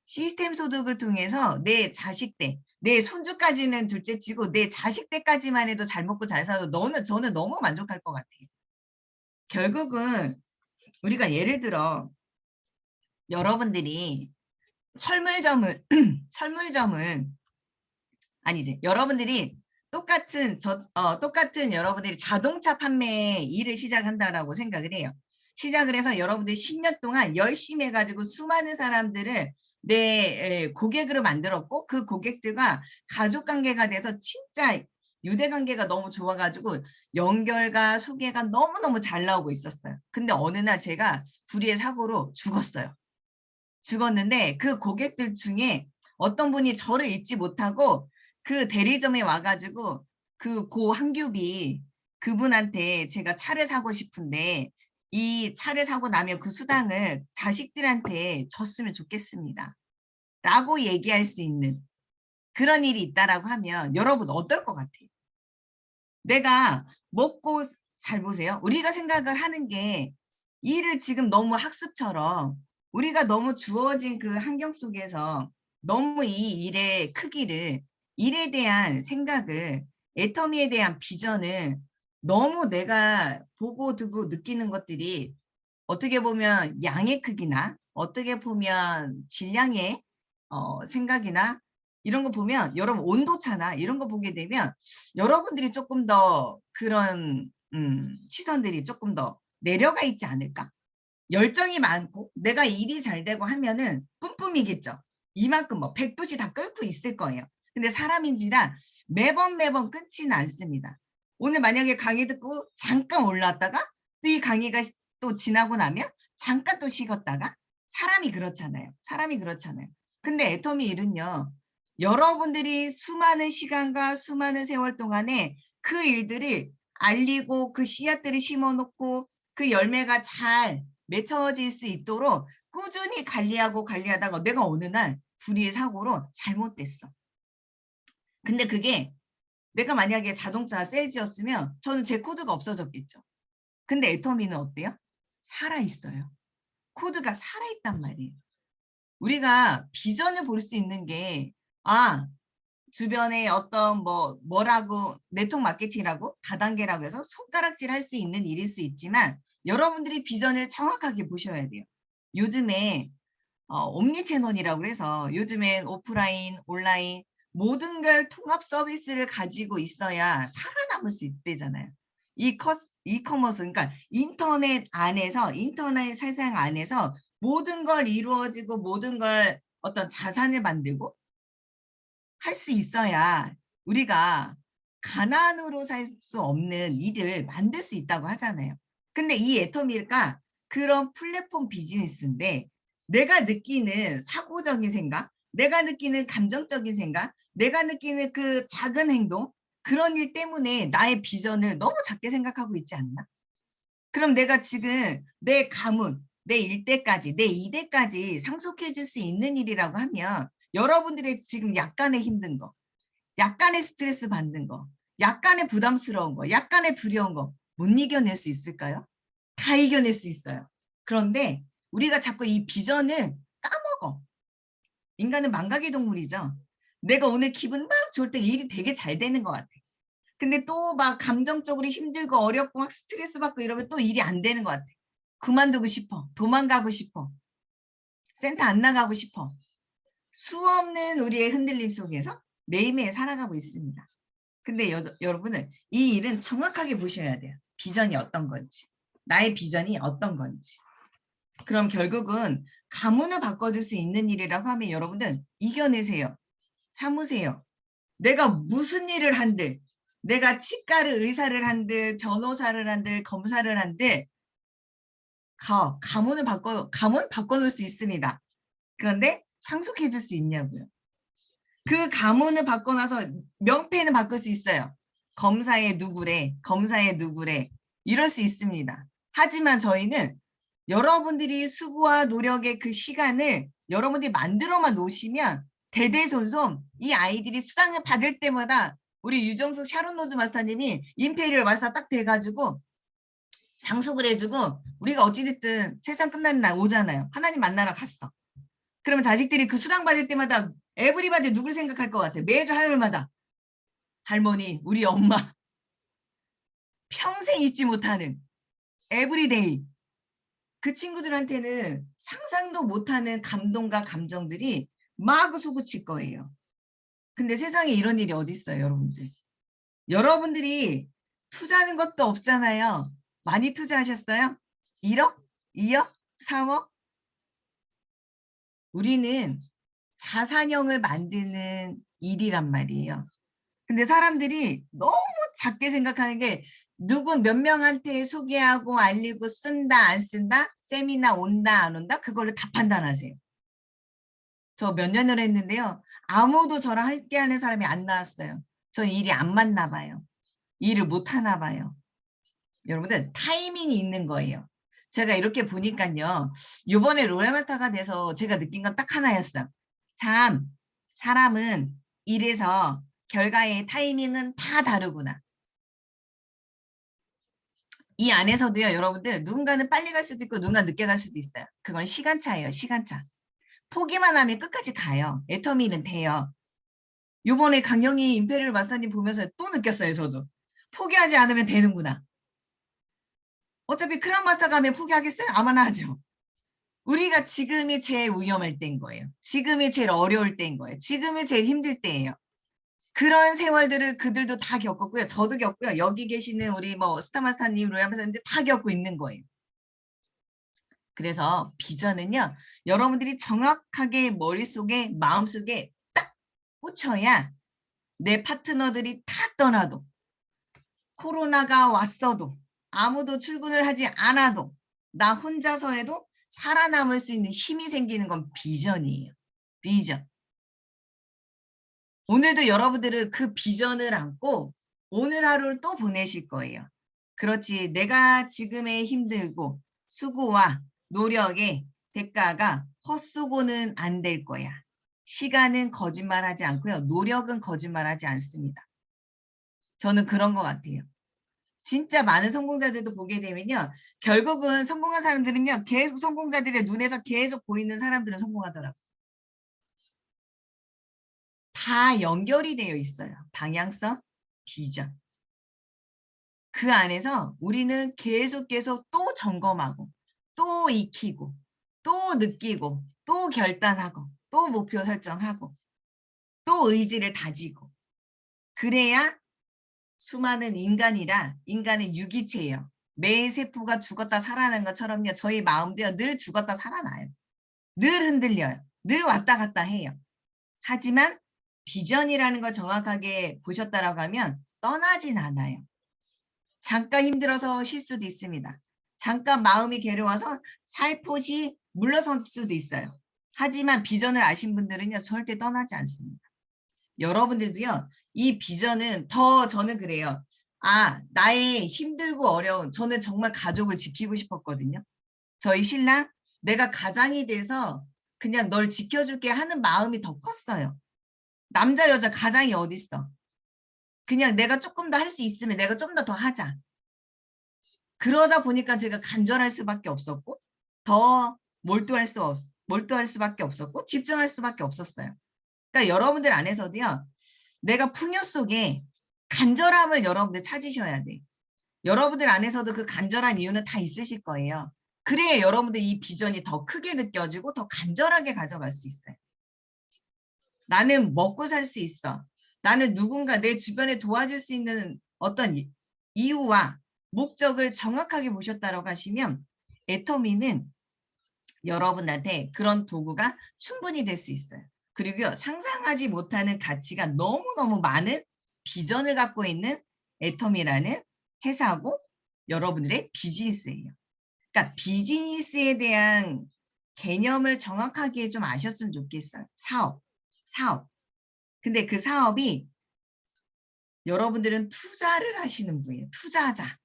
시스템 소득을 통해서 내 자식 때, 내 손주까지는 둘째치고 내 자식 때까지만 해도 잘 먹고 잘 살아도 저는 너무 만족할 것 같아요. 결국은 우리가 예를 들어 여러분들이 철물점을 아니지. 여러분들이 똑같은 여러분들이 자동차 판매 일을 시작한다라고 생각을 해요. 시작을 해서 여러분들이 10년 동안 열심히 해가지고 수많은 사람들을 내 고객으로 만들었고 그 고객들과 가족 관계가 돼서 진짜 유대 관계가 너무 좋아가지고 연결과 소개가 너무너무 잘 나오고 있었어요. 근데 어느 날 제가 불의의 사고로 죽었어요. 죽었는데 그 고객들 중에 어떤 분이 저를 잊지 못하고 그 대리점에 와가지고 그 고 한규비 그분한테 제가 차를 사고 싶은데 이 차를 사고 나면 그 수당을 자식들한테 줬으면 좋겠습니다. 라고 얘기할 수 있는 그런 일이 있다라고 하면 여러분 어떨 것 같아요? 내가 먹고 잘 보세요. 우리가 생각을 하는 게 일을 지금 너무 학습처럼 우리가 너무 주어진 그 환경 속에서 너무 이 일의 크기를 일에 대한 생각을 애터미에 대한 비전을 너무 내가 보고 듣고 느끼는 것들이 어떻게 보면 양의 크기나 어떻게 보면 질량의 생각이나 이런 거 보면 여러분 온도차나 이런 거 보게 되면 여러분들이 조금 더 그런 시선들이 조금 더 내려가 있지 않을까? 열정이 많고 내가 일이 잘 되고 하면은 뿜뿜이겠죠. 이만큼 뭐 100도씨 다 끓고 있을 거예요. 근데 사람인지라 매번 끊지는 않습니다. 오늘 만약에 강의 듣고 잠깐 올라왔다가 또 이 강의가 또 지나고 나면 잠깐 또 식었다가 사람이 그렇잖아요. 사람이 그렇잖아요. 근데 애터미 일은요. 여러분들이 수많은 시간과 수많은 세월 동안에 그 일들을 알리고 그 씨앗들을 심어놓고 그 열매가 잘 맺혀질 수 있도록 꾸준히 관리하다가 내가 어느 날 불의의 사고로 잘못됐어. 근데 그게 내가 만약에 자동차 세일즈였으면 저는 제 코드가 없어졌겠죠. 근데 애터미는 어때요? 살아있어요. 코드가 살아있단 말이에요. 우리가 비전을 볼 수 있는 게 주변에 어떤 뭐라고 네트워크 마케팅이라고 다단계라고 해서 손가락질 할 수 있는 일일 수 있지만 여러분들이 비전을 정확하게 보셔야 돼요. 요즘에 옴니 채널이라고 해서 요즘엔 오프라인, 온라인 모든 걸 통합 서비스를 가지고 있어야 살아남을 수 있대잖아요. 이커머스 그러니까 인터넷 세상 안에서 모든 걸 이루어지고 모든 걸 어떤 자산을 만들고 할 수 있어야 우리가 가난으로 살 수 없는 일을 만들 수 있다고 하잖아요. 근데 이 애터미가 그런 플랫폼 비즈니스인데 내가 느끼는 사고적인 생각, 내가 느끼는 감정적인 생각, 내가 느끼는 그 작은 행동 그런 일 때문에 나의 비전을 너무 작게 생각하고 있지 않나? 그럼 내가 지금 내 가문, 내 1대까지, 내 2대까지 상속해 줄 수 있는 일이라고 하면 여러분들의 지금 약간의 힘든 거, 약간의 스트레스 받는 거, 약간의 부담스러운 거, 약간의 두려운 거 못 이겨낼 수 있을까요? 다 이겨낼 수 있어요. 그런데 우리가 자꾸 이 비전을 까먹어. 인간은 망각의 동물이죠. 내가 오늘 기분 막 좋을 때 일이 되게 잘 되는 것 같아. 근데 또 막 감정적으로 힘들고 어렵고 막 스트레스 받고 이러면 또 일이 안 되는 것 같아. 그만두고 싶어. 도망가고 싶어. 센터 안 나가고 싶어. 수없는 우리의 흔들림 속에서 매일매일 살아가고 있습니다. 근데 여러분은 이 일은 정확하게 보셔야 돼요. 비전이 어떤 건지, 나의 비전이 어떤 건지. 그럼 결국은 가문을 바꿔줄 수 있는 일이라고 하면 여러분들 이겨내세요. 참으세요. 내가 무슨 일을 한들, 내가 치과를 의사를 한들, 변호사를 한들, 검사를 한들 가문 바꿔놓을 수 있습니다. 그런데 상속해줄 수 있냐고요. 그 가문을 바꿔놔서 명패는 바꿀 수 있어요. 검사의 누구래, 검사의 누구래 이럴 수 있습니다. 하지만 저희는 여러분들이 수고와 노력의 그 시간을 여러분들이 만들어만 놓으시면 대대손손 이 아이들이 수당을 받을 때마다 우리 유정숙 샤론 로즈 마스터님이 임페리얼 마스터 딱 돼가지고 상속을 해주고 우리가 어찌됐든 세상 끝나는 날 오잖아요. 하나님 만나러 갔어. 그러면 자식들이 그 수당 받을 때마다 에브리바디 누굴 생각할 것 같아? 매주 화요일마다 할머니, 우리 엄마 평생 잊지 못하는 에브리데이 그 친구들한테는 상상도 못하는 감동과 감정들이 마구 솟구칠 거예요. 근데 세상에 이런 일이 어디 있어요, 여러분들? 여러분들이 투자하는 것도 없잖아요. 많이 투자하셨어요? 1억? 2억? 3억? 우리는 자산형을 만드는 일이란 말이에요. 근데 사람들이 너무 작게 생각하는 게 누구 몇 명한테 소개하고 알리고 쓴다 안 쓴다? 세미나 온다 안 온다? 그걸로 다 판단하세요. 저 몇 년을 했는데요. 아무도 저랑 함께하는 사람이 안 나왔어요. 저 일이 안 맞나 봐요. 일을 못 하나 봐요. 여러분들 타이밍이 있는 거예요. 제가 이렇게 보니까요. 이번에 롤마스터가 돼서 제가 느낀 건 딱 하나였어요. 참 사람은 일에서 결과의 타이밍은 다 다르구나. 이 안에서도요. 여러분들 누군가는 빨리 갈 수도 있고 누군가는 늦게 갈 수도 있어요. 그건 시간차예요. 시간차. 포기만 하면 끝까지 가요. 애터미는 돼요. 요번에 강영희 임페리얼 마스터님 보면서 또 느꼈어요. 저도. 포기하지 않으면 되는구나. 어차피 크라운 마스터 가면 포기하겠어요? 아마나 하죠. 우리가 지금이 제일 위험할 때인 거예요. 지금이 제일 어려울 때인 거예요. 지금이 제일 힘들 때예요. 그런 세월들을 그들도 다 겪었고요. 저도 겪고요. 여기 계시는 우리 뭐 스타마스터님, 로얄마스터님들 다 겪고 있는 거예요. 그래서 비전은요. 여러분들이 정확하게 머릿속에 마음속에 딱 꽂혀야 내 파트너들이 다 떠나도 코로나가 왔어도 아무도 출근을 하지 않아도 나 혼자서라도 살아남을 수 있는 힘이 생기는 건 비전이에요. 비전. 오늘도 여러분들은 그 비전을 안고 오늘 하루를 또 보내실 거예요. 그렇지 내가 지금의 힘들고 수고와 노력의 대가가 헛수고는 안 될 거야. 시간은 거짓말하지 않고요. 노력은 거짓말하지 않습니다. 저는 그런 것 같아요. 진짜 많은 성공자들도 보게 되면요. 결국은 성공한 사람들은요. 계속 성공자들의 눈에서 계속 보이는 사람들은 성공하더라고요. 다 연결이 되어 있어요. 방향성, 비전. 그 안에서 우리는 계속 또 점검하고 또 익히고 또 느끼고 또 결단하고 또 목표 설정하고 또 의지를 다지고 그래야 수많은 인간이라 인간의 유기체예요. 매일 세포가 죽었다 살아나는 것처럼요. 저희 마음도요. 늘 죽었다 살아나요. 늘 흔들려요. 늘 왔다 갔다 해요. 하지만 비전이라는 걸 정확하게 보셨다라고 하면 떠나진 않아요. 잠깐 힘들어서 쉴 수도 있습니다. 잠깐 마음이 괴로워서 살포시 물러설 수도 있어요. 하지만 비전을 아신 분들은요. 절대 떠나지 않습니다. 여러분들도요. 이 비전은 더 저는 그래요. 나의 힘들고 어려운 저는 정말 가족을 지키고 싶었거든요. 저희 신랑 내가 가장이 돼서 그냥 널 지켜줄게 하는 마음이 더 컸어요. 남자 여자 가장이 어딨어. 그냥 내가 조금 더 할 수 있으면 내가 좀 더 하자. 그러다 보니까 제가 간절할 수밖에 없었고 더 몰두할 수밖에 없었고 집중할 수밖에 없었어요. 그러니까 여러분들 안에서도요. 내가 풍요 속에 간절함을 여러분들 찾으셔야 돼. 여러분들 안에서도 그 간절한 이유는 다 있으실 거예요. 그래야 여러분들 이 비전이 더 크게 느껴지고 더 간절하게 가져갈 수 있어요. 나는 먹고 살 수 있어. 나는 누군가 내 주변에 도와줄 수 있는 어떤 이유와 목적을 정확하게 보셨다라고 하시면 애터미는 여러분한테 그런 도구가 충분히 될 수 있어요. 그리고 상상하지 못하는 가치가 너무너무 많은 비전을 갖고 있는 애터미라는 회사고 여러분들의 비즈니스예요. 그러니까 비즈니스에 대한 개념을 정확하게 좀 아셨으면 좋겠어요. 사업. 근데 그 사업이 여러분들은 투자를 하시는 분이에요. 투자자.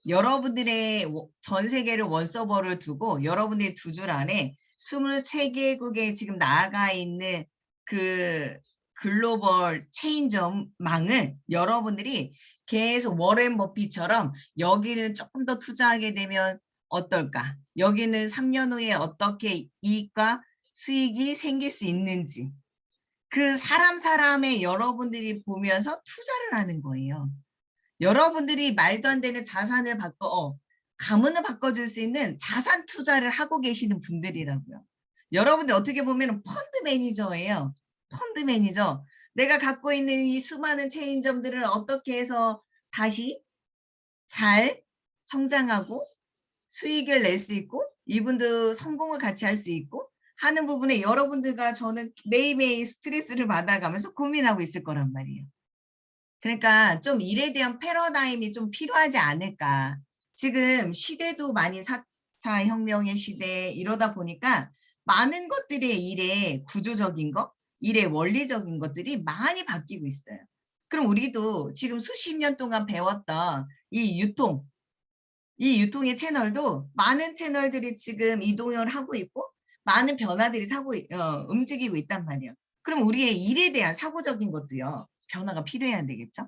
여러분들의 전 세계를 원서버를 두고 여러분들의 두 줄 안에 23개국에 지금 나아가 있는 그 글로벌 체인점망을 여러분들이 계속 워렌 버핏처럼 여기는 조금 더 투자하게 되면 어떨까? 여기는 3년 후에 어떻게 이익과 수익이 생길 수 있는지 그 사람의 여러분들이 보면서 투자를 하는 거예요. 여러분들이 말도 안 되는 자산을 가문을 바꿔줄 수 있는 자산 투자를 하고 계시는 분들이라고요. 여러분들 어떻게 보면 펀드 매니저예요. 펀드 매니저. 내가 갖고 있는 이 수많은 체인점들을 어떻게 해서 다시 잘 성장하고 수익을 낼 수 있고 이분도 성공을 같이 할 수 있고 하는 부분에 여러분들과 저는 매일매일 스트레스를 받아가면서 고민하고 있을 거란 말이에요. 그러니까 좀 일에 대한 패러다임이 좀 필요하지 않을까. 지금 시대도 많이 4차 혁명의 시대 이러다 보니까 많은 것들의 일의 구조적인 것, 일의 원리적인 것들이 많이 바뀌고 있어요. 그럼 우리도 지금 수십 년 동안 배웠던 이 유통의 채널도 많은 채널들이 지금 이동을 하고 있고 많은 변화들이 움직이고 있단 말이에요. 그럼 우리의 일에 대한 사고적인 것도요. 변화가 필요해야 되겠죠?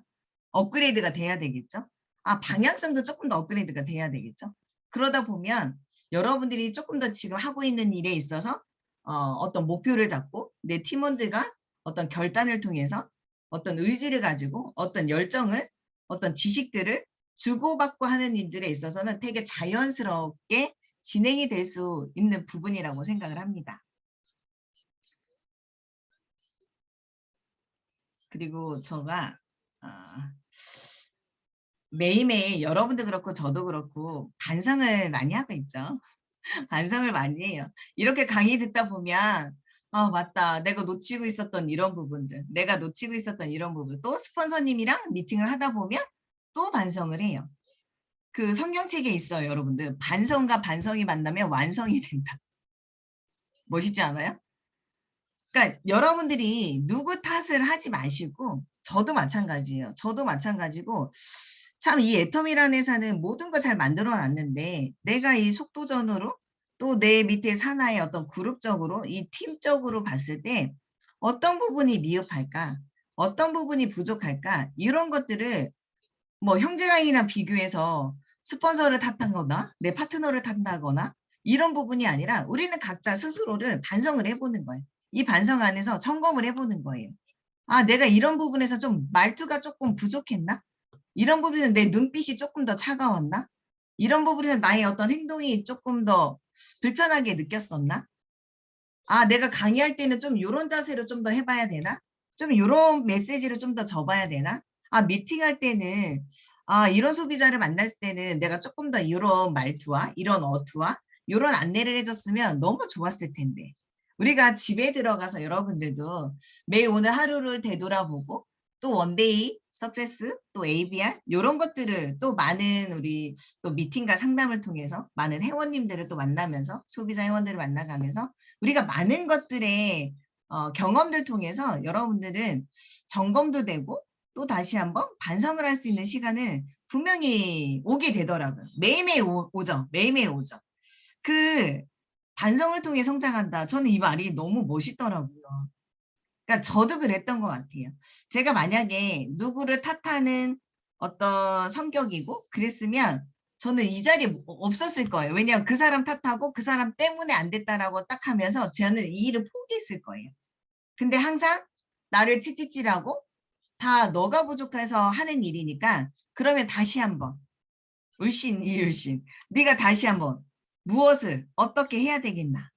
업그레이드가 돼야 되겠죠? 방향성도 조금 더 업그레이드가 돼야 되겠죠? 그러다 보면 여러분들이 조금 더 지금 하고 있는 일에 있어서 어떤 목표를 잡고 내 팀원들과 어떤 결단을 통해서 어떤 의지를 가지고 어떤 열정을 어떤 지식들을 주고받고 하는 일들에 있어서는 되게 자연스럽게 진행이 될 수 있는 부분이라고 생각을 합니다. 그리고 제가 매일매일 여러분도 그렇고 저도 그렇고 반성을 많이 하고 있죠. 반성을 많이 해요. 이렇게 강의 듣다 보면 맞다. 내가 놓치고 있었던 이런 부분들. 내가 놓치고 있었던 이런 부분. 또 스폰서님이랑 미팅을 하다 보면 또 반성을 해요. 그 성경책에 있어요. 여러분들. 반성과 반성이 만나면 완성이 된다. 멋있지 않아요? 그러니까 여러분들이 누구 탓을 하지 마시고 저도 마찬가지예요. 저도 마찬가지고 참 이 애텀이라는 회사는 모든 걸 잘 만들어 놨는데 내가 이 속도전으로 또 내 밑에 산하의 어떤 그룹적으로 이 팀적으로 봤을 때 어떤 부분이 미흡할까? 어떤 부분이 부족할까? 이런 것들을 뭐 형제랑이랑 비교해서 스폰서를 탓하거나 내 파트너를 탓하거나 이런 부분이 아니라 우리는 각자 스스로를 반성을 해보는 거예요. 이 반성 안에서 점검을 해보는 거예요. 내가 이런 부분에서 좀 말투가 조금 부족했나? 이런 부분에서 내 눈빛이 조금 더 차가웠나? 이런 부분에서 나의 어떤 행동이 조금 더 불편하게 느꼈었나? 내가 강의할 때는 좀 이런 자세로 좀 더 해봐야 되나? 좀 이런 메시지를 좀 더 접어야 되나? 미팅할 때는 이런 소비자를 만날 때는 내가 조금 더 이런 말투와 이런 어투와 이런 안내를 해줬으면 너무 좋았을 텐데 우리가 집에 들어가서 여러분들도 매일 오늘 하루를 되돌아보고 또 원데이 석세스 또 ABR 이런 것들을 또 많은 우리 또 미팅과 상담을 통해서 많은 회원님들을 또 만나면서 소비자 회원들을 만나가면서 우리가 많은 것들의 경험들 통해서 여러분들은 점검도 되고 또 다시 한번 반성을 할 수 있는 시간을 분명히 오게 되더라고요. 매일매일 오죠. 매일매일 오죠. 그 반성을 통해 성장한다. 저는 이 말이 너무 멋있더라고요. 그러니까 저도 그랬던 것 같아요. 제가 만약에 누구를 탓하는 어떤 성격이고 그랬으면 저는 이 자리에 없었을 거예요. 왜냐하면 그 사람 탓하고 그 사람 때문에 안 됐다라고 딱 하면서 저는 이 일을 포기했을 거예요. 근데 항상 나를 채찍질하고 다 너가 부족해서 하는 일이니까 그러면 다시 한번 울신 이울신 네가 다시 한번 무엇을 어떻게 해야 되겠나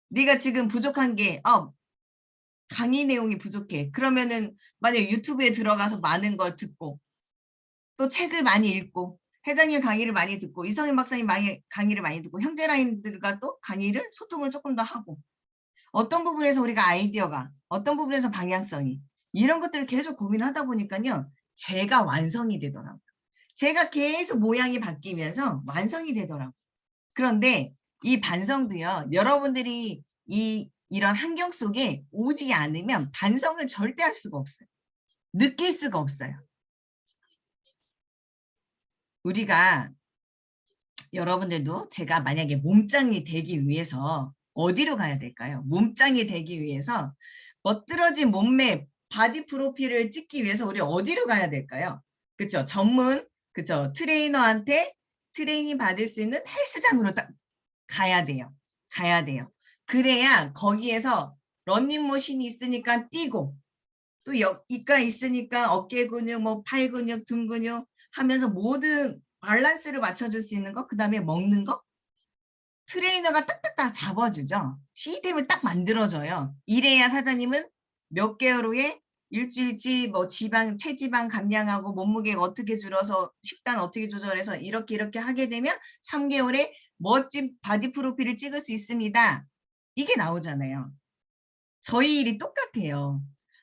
네가 지금 부족한 게 강의 내용이 부족해. 그러면은 만약 유튜브에 들어가서 많은 걸 듣고 또 책을 많이 읽고 회장님 강의를 많이 듣고 이성윤 박사님 강의를 많이 듣고 형제라인들과 또 강의를 소통을 조금 더 하고 어떤 부분에서 우리가 아이디어가 어떤 부분에서 방향성이 이런 것들을 계속 고민하다 보니까요. 제가 완성이 되더라고요. 제가 계속 모양이 바뀌면서 완성이 되더라고요. 그런데 이 반성도요. 여러분들이 이런 환경 속에 오지 않으면 반성을 절대 할 수가 없어요. 느낄 수가 없어요. 우리가 여러분들도 제가 만약에 몸짱이 되기 위해서 어디로 가야 될까요? 몸짱이 되기 위해서 멋들어진 몸매 바디 프로필을 찍기 위해서 우리 어디로 가야 될까요? 그쵸? 전문 그쵸? 트레이너한테 트레이닝 받을 수 있는 헬스장으로 딱 가야 돼요. 가야 돼요. 그래야 거기에서 러닝머신이 있으니까 뛰고 또 이가 있으니까 어깨 근육, 뭐 팔 근육, 등 근육 하면서 모든 밸런스를 맞춰줄 수 있는 거, 그 다음에 먹는 거, 트레이너가 딱딱딱 잡아주죠. 시스템을 딱 만들어줘요. 이래야 사장님은 몇 개월 후에 일주일치 뭐 체지방 감량하고 몸무게 어떻게 줄여서 식단 어떻게 조절해서 이렇게 하게 되면 3개월에 멋진 바디 프로필을 찍을 수 있습니다. 이게 나오잖아요. 저희 일이 똑같아요.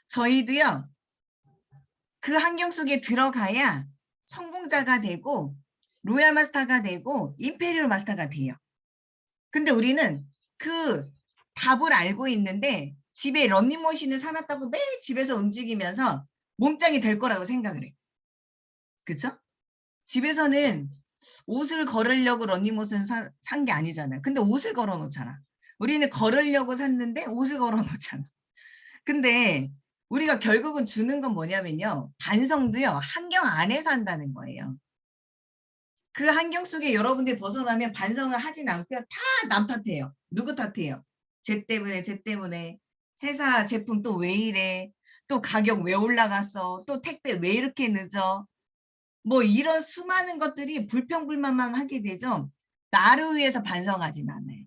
저희도요. 그 환경 속에 들어가야 성공자가 되고 로얄 마스터가 되고 임페리얼 마스터가 돼요. 근데 우리는 그 답을 알고 있는데 집에 러닝머신을 사놨다고 매일 집에서 움직이면서 몸짱이 될 거라고 생각을 해요. 그쵸? 집에서는 옷을 걸으려고 러닝머신 산 게 아니잖아요. 근데 옷을 걸어 놓잖아. 우리는 걸으려고 샀는데 옷을 걸어 놓잖아. 근데 우리가 결국은 주는 건 뭐냐면요. 반성도요. 환경 안에서 한다는 거예요. 그 환경 속에 여러분들이 벗어나면 반성을 하진 않고요. 다 남 탓해요. 누구 탓해요? 쟤 때문에. 회사 제품 또 왜 이래? 또 가격 왜 올라갔어? 또 택배 왜 이렇게 늦어? 뭐 이런 수많은 것들이 불평불만만 하게 되죠. 나를 위해서 반성하진 않아요.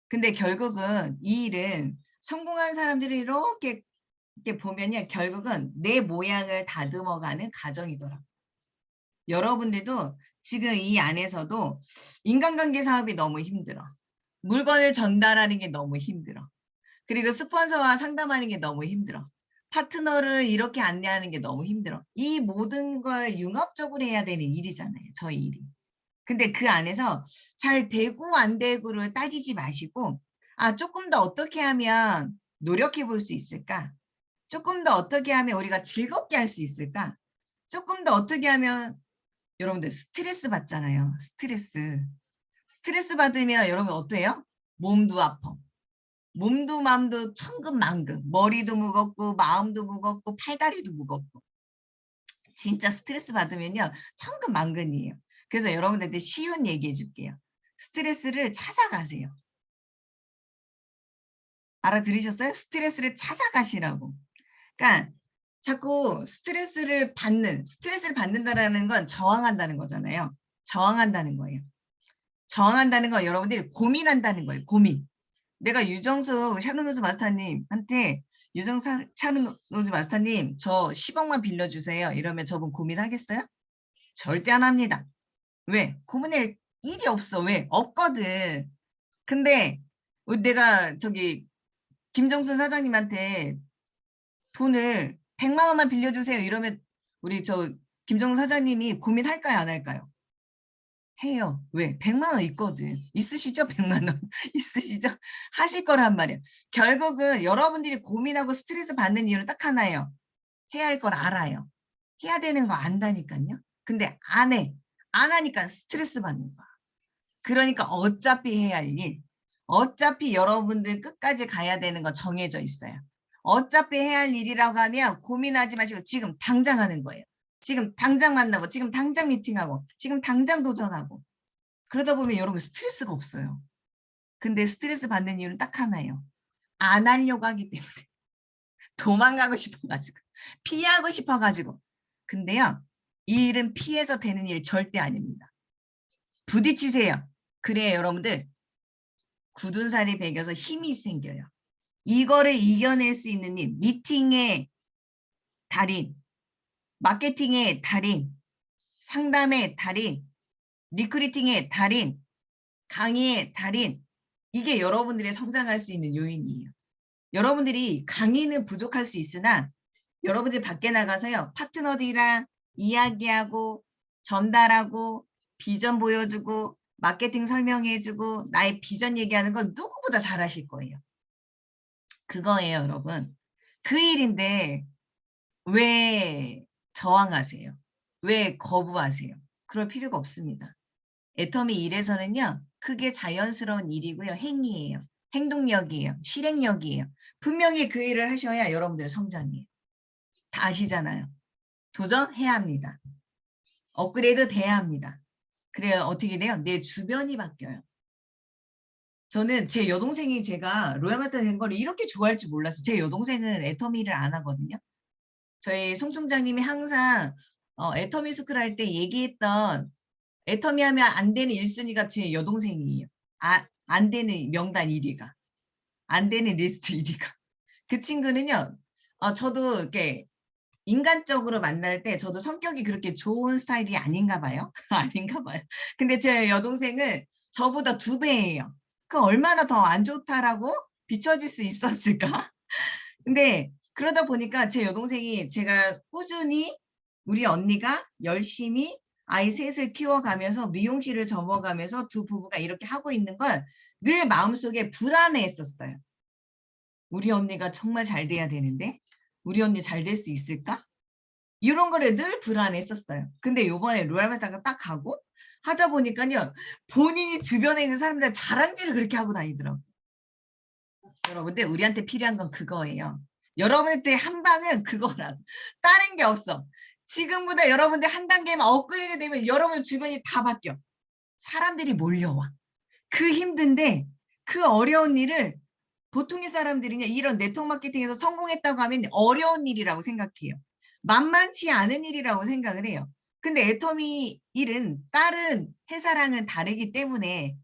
근데 결국은 이 일은 성공한 사람들이 이렇게 보면요. 결국은 내 모양을 다듬어가는 과정이더라고요. 여러분들도 지금 이 안에서도 인간관계 사업이 너무 힘들어. 물건을 전달하는 게 너무 힘들어. 그리고 스폰서와 상담하는 게 너무 힘들어. 파트너를 이렇게 안내하는 게 너무 힘들어. 이 모든 걸 융합적으로 해야 되는 일이잖아요. 저희 일이. 근데 그 안에서 잘 되고 안 되고를 따지지 마시고 조금 더 어떻게 하면 노력해 볼 수 있을까? 조금 더 어떻게 하면 우리가 즐겁게 할 수 있을까? 조금 더 어떻게 하면 여러분들 스트레스 받잖아요. 스트레스 받으면 여러분 어때요? 몸도 아파. 몸도 마음도 천근만근. 머리도 무겁고 마음도 무겁고 팔다리도 무겁고. 진짜 스트레스 받으면요. 천근만근이에요. 그래서 여러분들한테 쉬운 얘기 해줄게요. 스트레스를 찾아가세요. 알아들으셨어요? 스트레스를 찾아가시라고. 그러니까 자꾸 스트레스를 받는다라는 건 저항한다는 거잖아요. 저항한다는 거예요. 저항한다는 건 여러분들이 고민한다는 거예요. 고민. 내가 유정수 샤르노즈 마스터님한테 샤르노즈 마스터님 저 10억만 빌려주세요. 이러면 저분 고민하겠어요? 절대 안 합니다. 왜? 고민할 일이 없어. 왜? 없거든. 근데 내가 김정순 사장님한테 돈을 100만 원만 빌려주세요. 이러면 우리 김정순 사장님이 고민할까요? 안 할까요? 해요. 왜? 100만 원 있거든. 있으시죠? 100만 원. 있으시죠? 하실 거란 말이에요. 결국은 여러분들이 고민하고 스트레스 받는 이유는 딱 하나예요. 해야 할 걸 알아요. 해야 되는 거 안다니까요. 근데 안 해. 안 하니까 스트레스 받는 거야. 그러니까 어차피 해야 할 일. 어차피 여러분들 끝까지 가야 되는 거 정해져 있어요. 어차피 해야 할 일이라고 하면 고민하지 마시고 지금 당장 하는 거예요. 지금 당장 만나고 지금 당장 미팅하고 지금 당장 도전하고 그러다 보면 여러분 스트레스가 없어요. 근데 스트레스 받는 이유는 딱 하나예요. 안 하려고 하기 때문에. 도망가고 싶어가지고 피하고 싶어가지고. 근데요. 이 일은 피해서 되는 일 절대 아닙니다. 부딪히세요. 그래야 여러분들 굳은 살이 배겨서 힘이 생겨요. 이거를 이겨낼 수 있는 일, 미팅의 달인, 마케팅의 달인, 상담의 달인, 리크루팅의 달인, 강의의 달인, 이게 여러분들의 성장할 수 있는 요인이에요. 여러분들이 강의는 부족할 수 있으나 여러분들이 밖에 나가서요. 파트너들이랑 이야기하고 전달하고 비전 보여주고 마케팅 설명해주고 나의 비전 얘기하는 건 누구보다 잘하실 거예요. 그거예요, 여러분. 그 일인데 왜 저항하세요? 왜 거부하세요? 그럴 필요가 없습니다. 애터미 일에서는요. 크게 자연스러운 일이고요. 행위예요. 행동력이에요. 실행력이에요. 분명히 그 일을 하셔야 여러분들의 성장이에요. 다 아시잖아요. 도전해야 합니다. 업그레이드 돼야 합니다. 그래야 어떻게 돼요? 내 주변이 바뀌어요. 저는 제 여동생이 제가 로얄마트 된 걸 이렇게 좋아할 줄 몰랐어요. 제 여동생은 애터미를 안 하거든요. 저희 송 총장님이 항상 애터미 스쿨 할 때 얘기했던 애터미 하면 안 되는 1순위가 제 여동생이에요. 안 되는 명단 1위가. 안 되는 리스트 1위가. 그 친구는요. 저도 이렇게 인간적으로 만날 때 저도 성격이 그렇게 좋은 스타일이 아닌가 봐요. 아닌가 봐요. 근데 제 여동생은 저보다 2배예요. 그 얼마나 더 안 좋다라고 비춰질 수 있었을까? 근데 그러다 보니까 제 여동생이 제가 꾸준히 우리 언니가 열심히 아이 셋을 키워가면서 미용실을 접어가면서 두 부부가 이렇게 하고 있는 걸 늘 마음속에 불안해했었어요. 우리 언니가 정말 잘 돼야 되는데 우리 언니 잘 될 수 있을까? 이런 거를 늘 불안했었어요. 근데 요번에 로얄마트가 딱 가고 하다 보니까요. 본인이 주변에 있는 사람들 자랑질을 그렇게 하고 다니더라고요. 여러분들 우리한테 필요한 건 그거예요. 여러분들 한 방은 그거랑 다른 게 없어. 지금보다 여러분들 한 단계만 업그레이드 되면 여러분 주변이 다 바뀌어. 사람들이 몰려와. 그 힘든데 그 어려운 일을 보통의 사람들이냐 이런 네트워크 마케팅에서 성공했다고 하면 어려운 일이라고 생각해요. 만만치 않은 일이라고 생각을 해요. 근데 애터미 일은 다른 회사랑은 다르기 때문에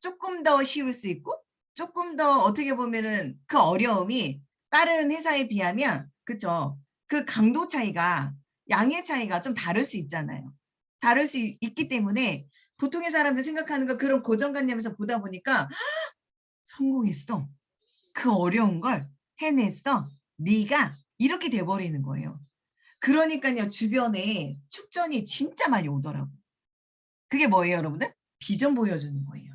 조금 더 쉬울 수 있고 조금 더 어떻게 보면은 그 어려움이 다른 회사에 비하면 그쵸? 그 강도 차이가 양의 차이가 좀 다를 수 있잖아요. 다를 수 있기 때문에 보통의 사람들 생각하는 거 그런 고정관념에서 보다 보니까 성공했어. 그 어려운 걸 해냈어. 네가 이렇게 돼버리는 거예요. 그러니까요. 주변에 축전이 진짜 많이 오더라고요. 그게 뭐예요, 여러분들? 비전 보여주는 거예요.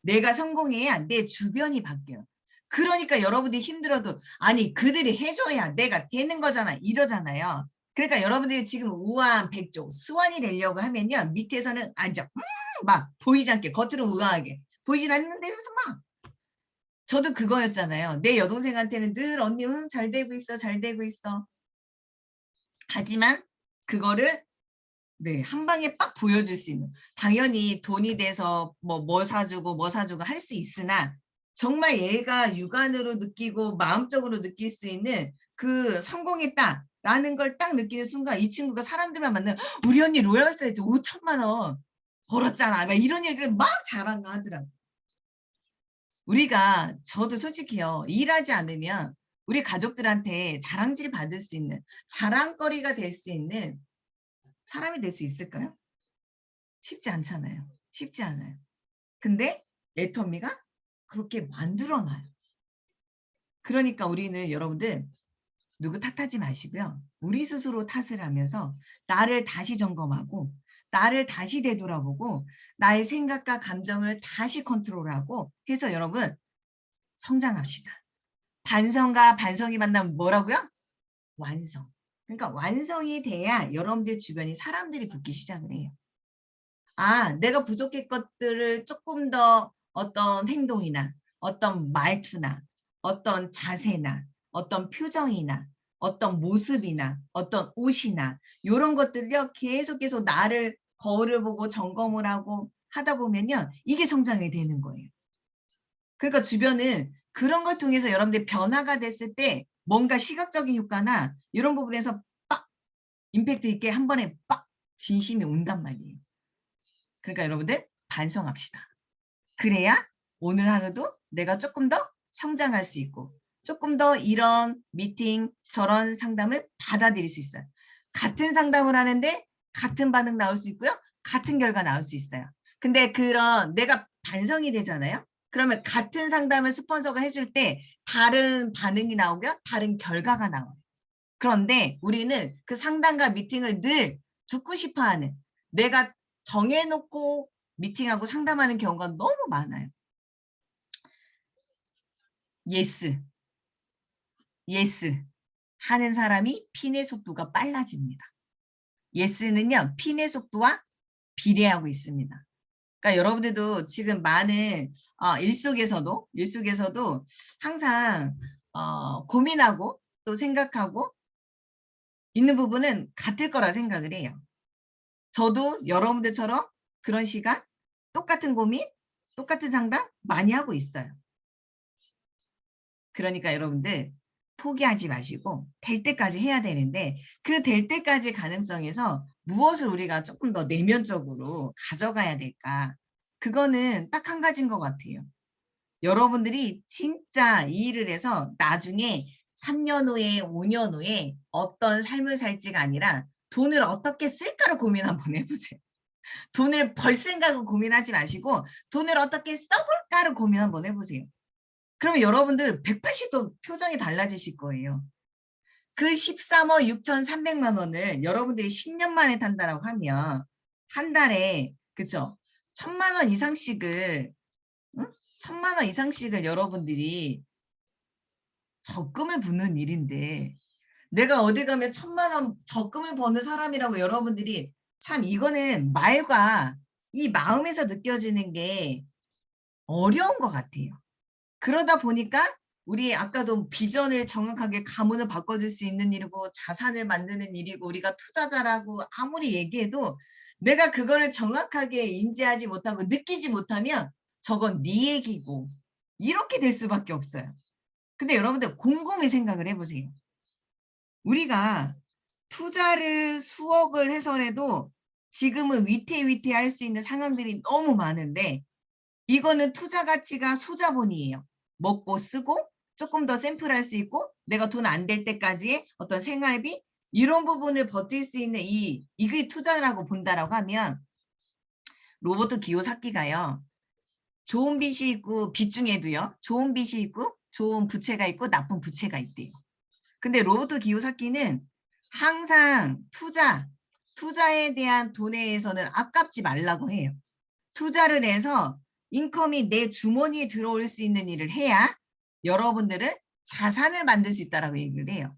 내가 성공해야 내 주변이 바뀌어요. 그러니까 여러분들이 힘들어도 아니 그들이 해줘야 내가 되는 거잖아 이러잖아요. 그러니까 여러분들이 지금 우아한 백조 스완이 되려고 하면요. 밑에서는 앉아 막 보이지 않게 겉으로 우아하게 보이진 않는데 그래서 막 저도 그거였잖아요. 내 여동생한테는 늘 언니 잘 되고 있어 잘 되고 있어. 하지만 그거를 네, 한 방에 빡 보여줄 수 있는. 당연히 돈이 돼서 뭐 사주고 할 수 있으나 정말 얘가 육안으로 느끼고 마음적으로 느낄 수 있는 그 성공했다라는 걸 딱 느끼는 순간 이 친구가 사람들만 만나면 우리 언니 로얄스타에서 5천만 원 벌었잖아. 막 이런 얘기를 막 자랑을 하더라고. 우리가 저도 솔직히요. 일하지 않으면 우리 가족들한테 자랑질 받을 수 있는 자랑거리가 될 수 있는 사람이 될 수 있을까요? 쉽지 않잖아요. 쉽지 않아요. 근데 애터미가 그렇게 만들어놔요. 그러니까 우리는 여러분들 누구 탓하지 마시고요. 우리 스스로 탓을 하면서 나를 다시 점검하고 나를 다시 되돌아보고 나의 생각과 감정을 다시 컨트롤하고 해서 여러분 성장합시다. 반성과 반성이 만나면 뭐라고요? 완성. 그러니까 완성이 돼야 여러분들 주변이 사람들이 붙기 시작을 해요. 내가 부족한 것들을 조금 더 어떤 행동이나 어떤 말투나 어떤 자세나 어떤 표정이나 어떤 모습이나 어떤 옷이나 이런 것들요 계속 나를 거울을 보고 점검을 하고 하다 보면요 이게 성장이 되는 거예요. 그러니까 주변은 그런 걸 통해서 여러분들 변화가 됐을 때 뭔가 시각적인 효과나 이런 부분에서 빡 임팩트 있게 한 번에 빡 진심이 온단 말이에요. 그러니까 여러분들 반성합시다. 그래야 오늘 하루도 내가 조금 더 성장할 수 있고 조금 더 이런 미팅 저런 상담을 받아들일 수 있어요. 같은 상담을 하는데 같은 반응 나올 수 있고요. 같은 결과 나올 수 있어요. 근데 그런 내가 반성이 되잖아요. 그러면 같은 상담을 스폰서가 해줄 때 다른 반응이 나오고요. 다른 결과가 나와요. 그런데 우리는 그 상담과 미팅을 늘 듣고 싶어하는 내가 정해놓고 미팅하고 상담하는 경우가 너무 많아요. 예스, 예스 하는 사람이 핀의 속도가 빨라집니다. 예스는요, 핀의 속도와 비례하고 있습니다. 그러니까 여러분들도 지금 많은 일속에서도 항상 고민하고 또 생각하고 있는 부분은 같을 거라 생각을 해요. 저도 여러분들처럼 그런 시간, 똑같은 고민, 똑같은 상담 많이 하고 있어요. 그러니까 여러분들 포기하지 마시고 될 때까지 해야 되는데 그 될 때까지 가능성에서 무엇을 우리가 조금 더 내면적으로 가져가야 될까? 그거는 딱 한 가지인 것 같아요. 여러분들이 진짜 이 일을 해서 나중에 3년 후에 5년 후에 어떤 삶을 살지가 아니라 돈을 어떻게 쓸까를 고민 한번 해보세요. 돈을 벌 생각을 고민하지 마시고 돈을 어떻게 써볼까를 고민 한번 해보세요. 그러면 여러분들 180도 표정이 달라지실 거예요. 그 13억 6,300만 원을 여러분들이 10년 만에 탄다라고 하면 한 달에 그쵸? 1,000만 원 이상씩을 1,000만 원 이상씩을 여러분들이 적금을 붓는 일인데 내가 어디 가면 1,000만 원 적금을 버는 사람이라고 여러분들이 참 이거는 말과 이 마음에서 느껴지는 게 어려운 것 같아요. 그러다 보니까 우리 아까도 비전을 정확하게 가문을 바꿔줄 수 있는 일이고 자산을 만드는 일이고 우리가 투자자라고 아무리 얘기해도 내가 그거를 정확하게 인지하지 못하고 느끼지 못하면 저건 네 얘기고 이렇게 될 수밖에 없어요. 근데 여러분들 곰곰이 생각을 해보세요. 우리가 투자를 수억을 해서라도 지금은 위태위태할 수 있는 상황들이 너무 많은데 이거는 투자 가치가 소자본이에요. 먹고 쓰고 조금 더 샘플할 수 있고 내가 돈 안 될 때까지의 어떤 생활비 이런 부분을 버틸 수 있는 이게 투자라고 본다라고 하면 로버트 기요사키가요. 좋은 빚이 있고 빚 중에도요. 좋은 빚이 있고 좋은 부채가 있고 나쁜 부채가 있대요. 근데 로버트 기요사키는 항상 투자에 대한 돈에 대해서는 아깝지 말라고 해요. 투자를 해서 인컴이 내 주머니에 들어올 수 있는 일을 해야 여러분들은 자산을 만들 수 있다라고 얘기를 해요.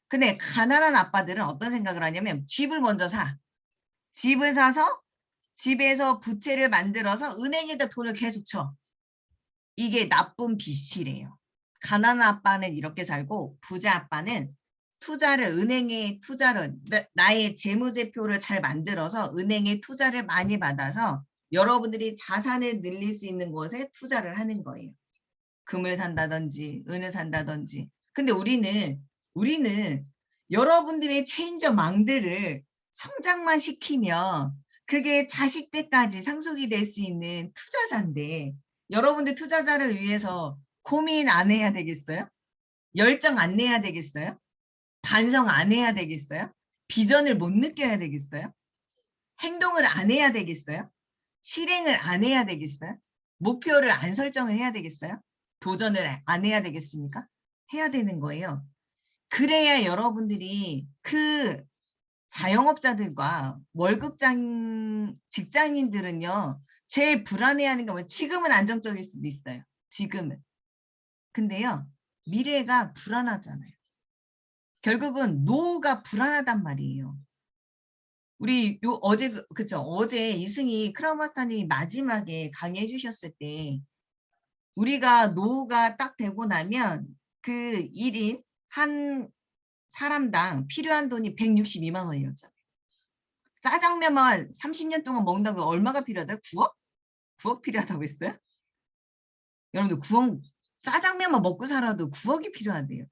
근데 가난한 아빠들은 어떤 생각을 하냐면 집을 먼저 사. 집을 사서 집에서 부채를 만들어서 은행에다 돈을 계속 쳐. 이게 나쁜 빚이래요. 가난한 아빠는 이렇게 살고 부자 아빠는 은행에 투자를 나의 재무제표를 잘 만들어서 은행에 투자를 많이 받아서 여러분들이 자산을 늘릴 수 있는 곳에 투자를 하는 거예요. 금을 산다든지 은을 산다든지. 근데 우리는 여러분들의 체인저 망들을 성장만 시키면 그게 자식 때까지 상속이 될 수 있는 투자자인데 여러분들 투자자를 위해서 고민 안 해야 되겠어요? 열정 안 내야 되겠어요? 반성 안 해야 되겠어요? 비전을 못 느껴야 되겠어요? 행동을 안 해야 되겠어요? 실행을 안 해야 되겠어요? 목표를 안 설정을 해야 되겠어요? 도전을 안 해야 되겠습니까? 해야 되는 거예요. 그래야 여러분들이 그 자영업자들과 월급장 직장인들은요. 제일 불안해하는 게 뭐예요? 지금은 안정적일 수도 있어요. 지금은. 근데요. 미래가 불안하잖아요. 결국은 노후가 불안하단 말이에요. 우리 어제 이승희 크라우마스터님이 마지막에 강의해 주셨을 때 우리가 노후가 딱 되고 나면 그 1인 한 사람당 필요한 돈이 162만 원이었잖아요. 짜장면만 30년 동안 먹는다고 얼마가 필요하다고? 9억? 9억 필요하다고 했어요? 여러분들 9억 짜장면만 먹고 살아도 9억이 필요하대요.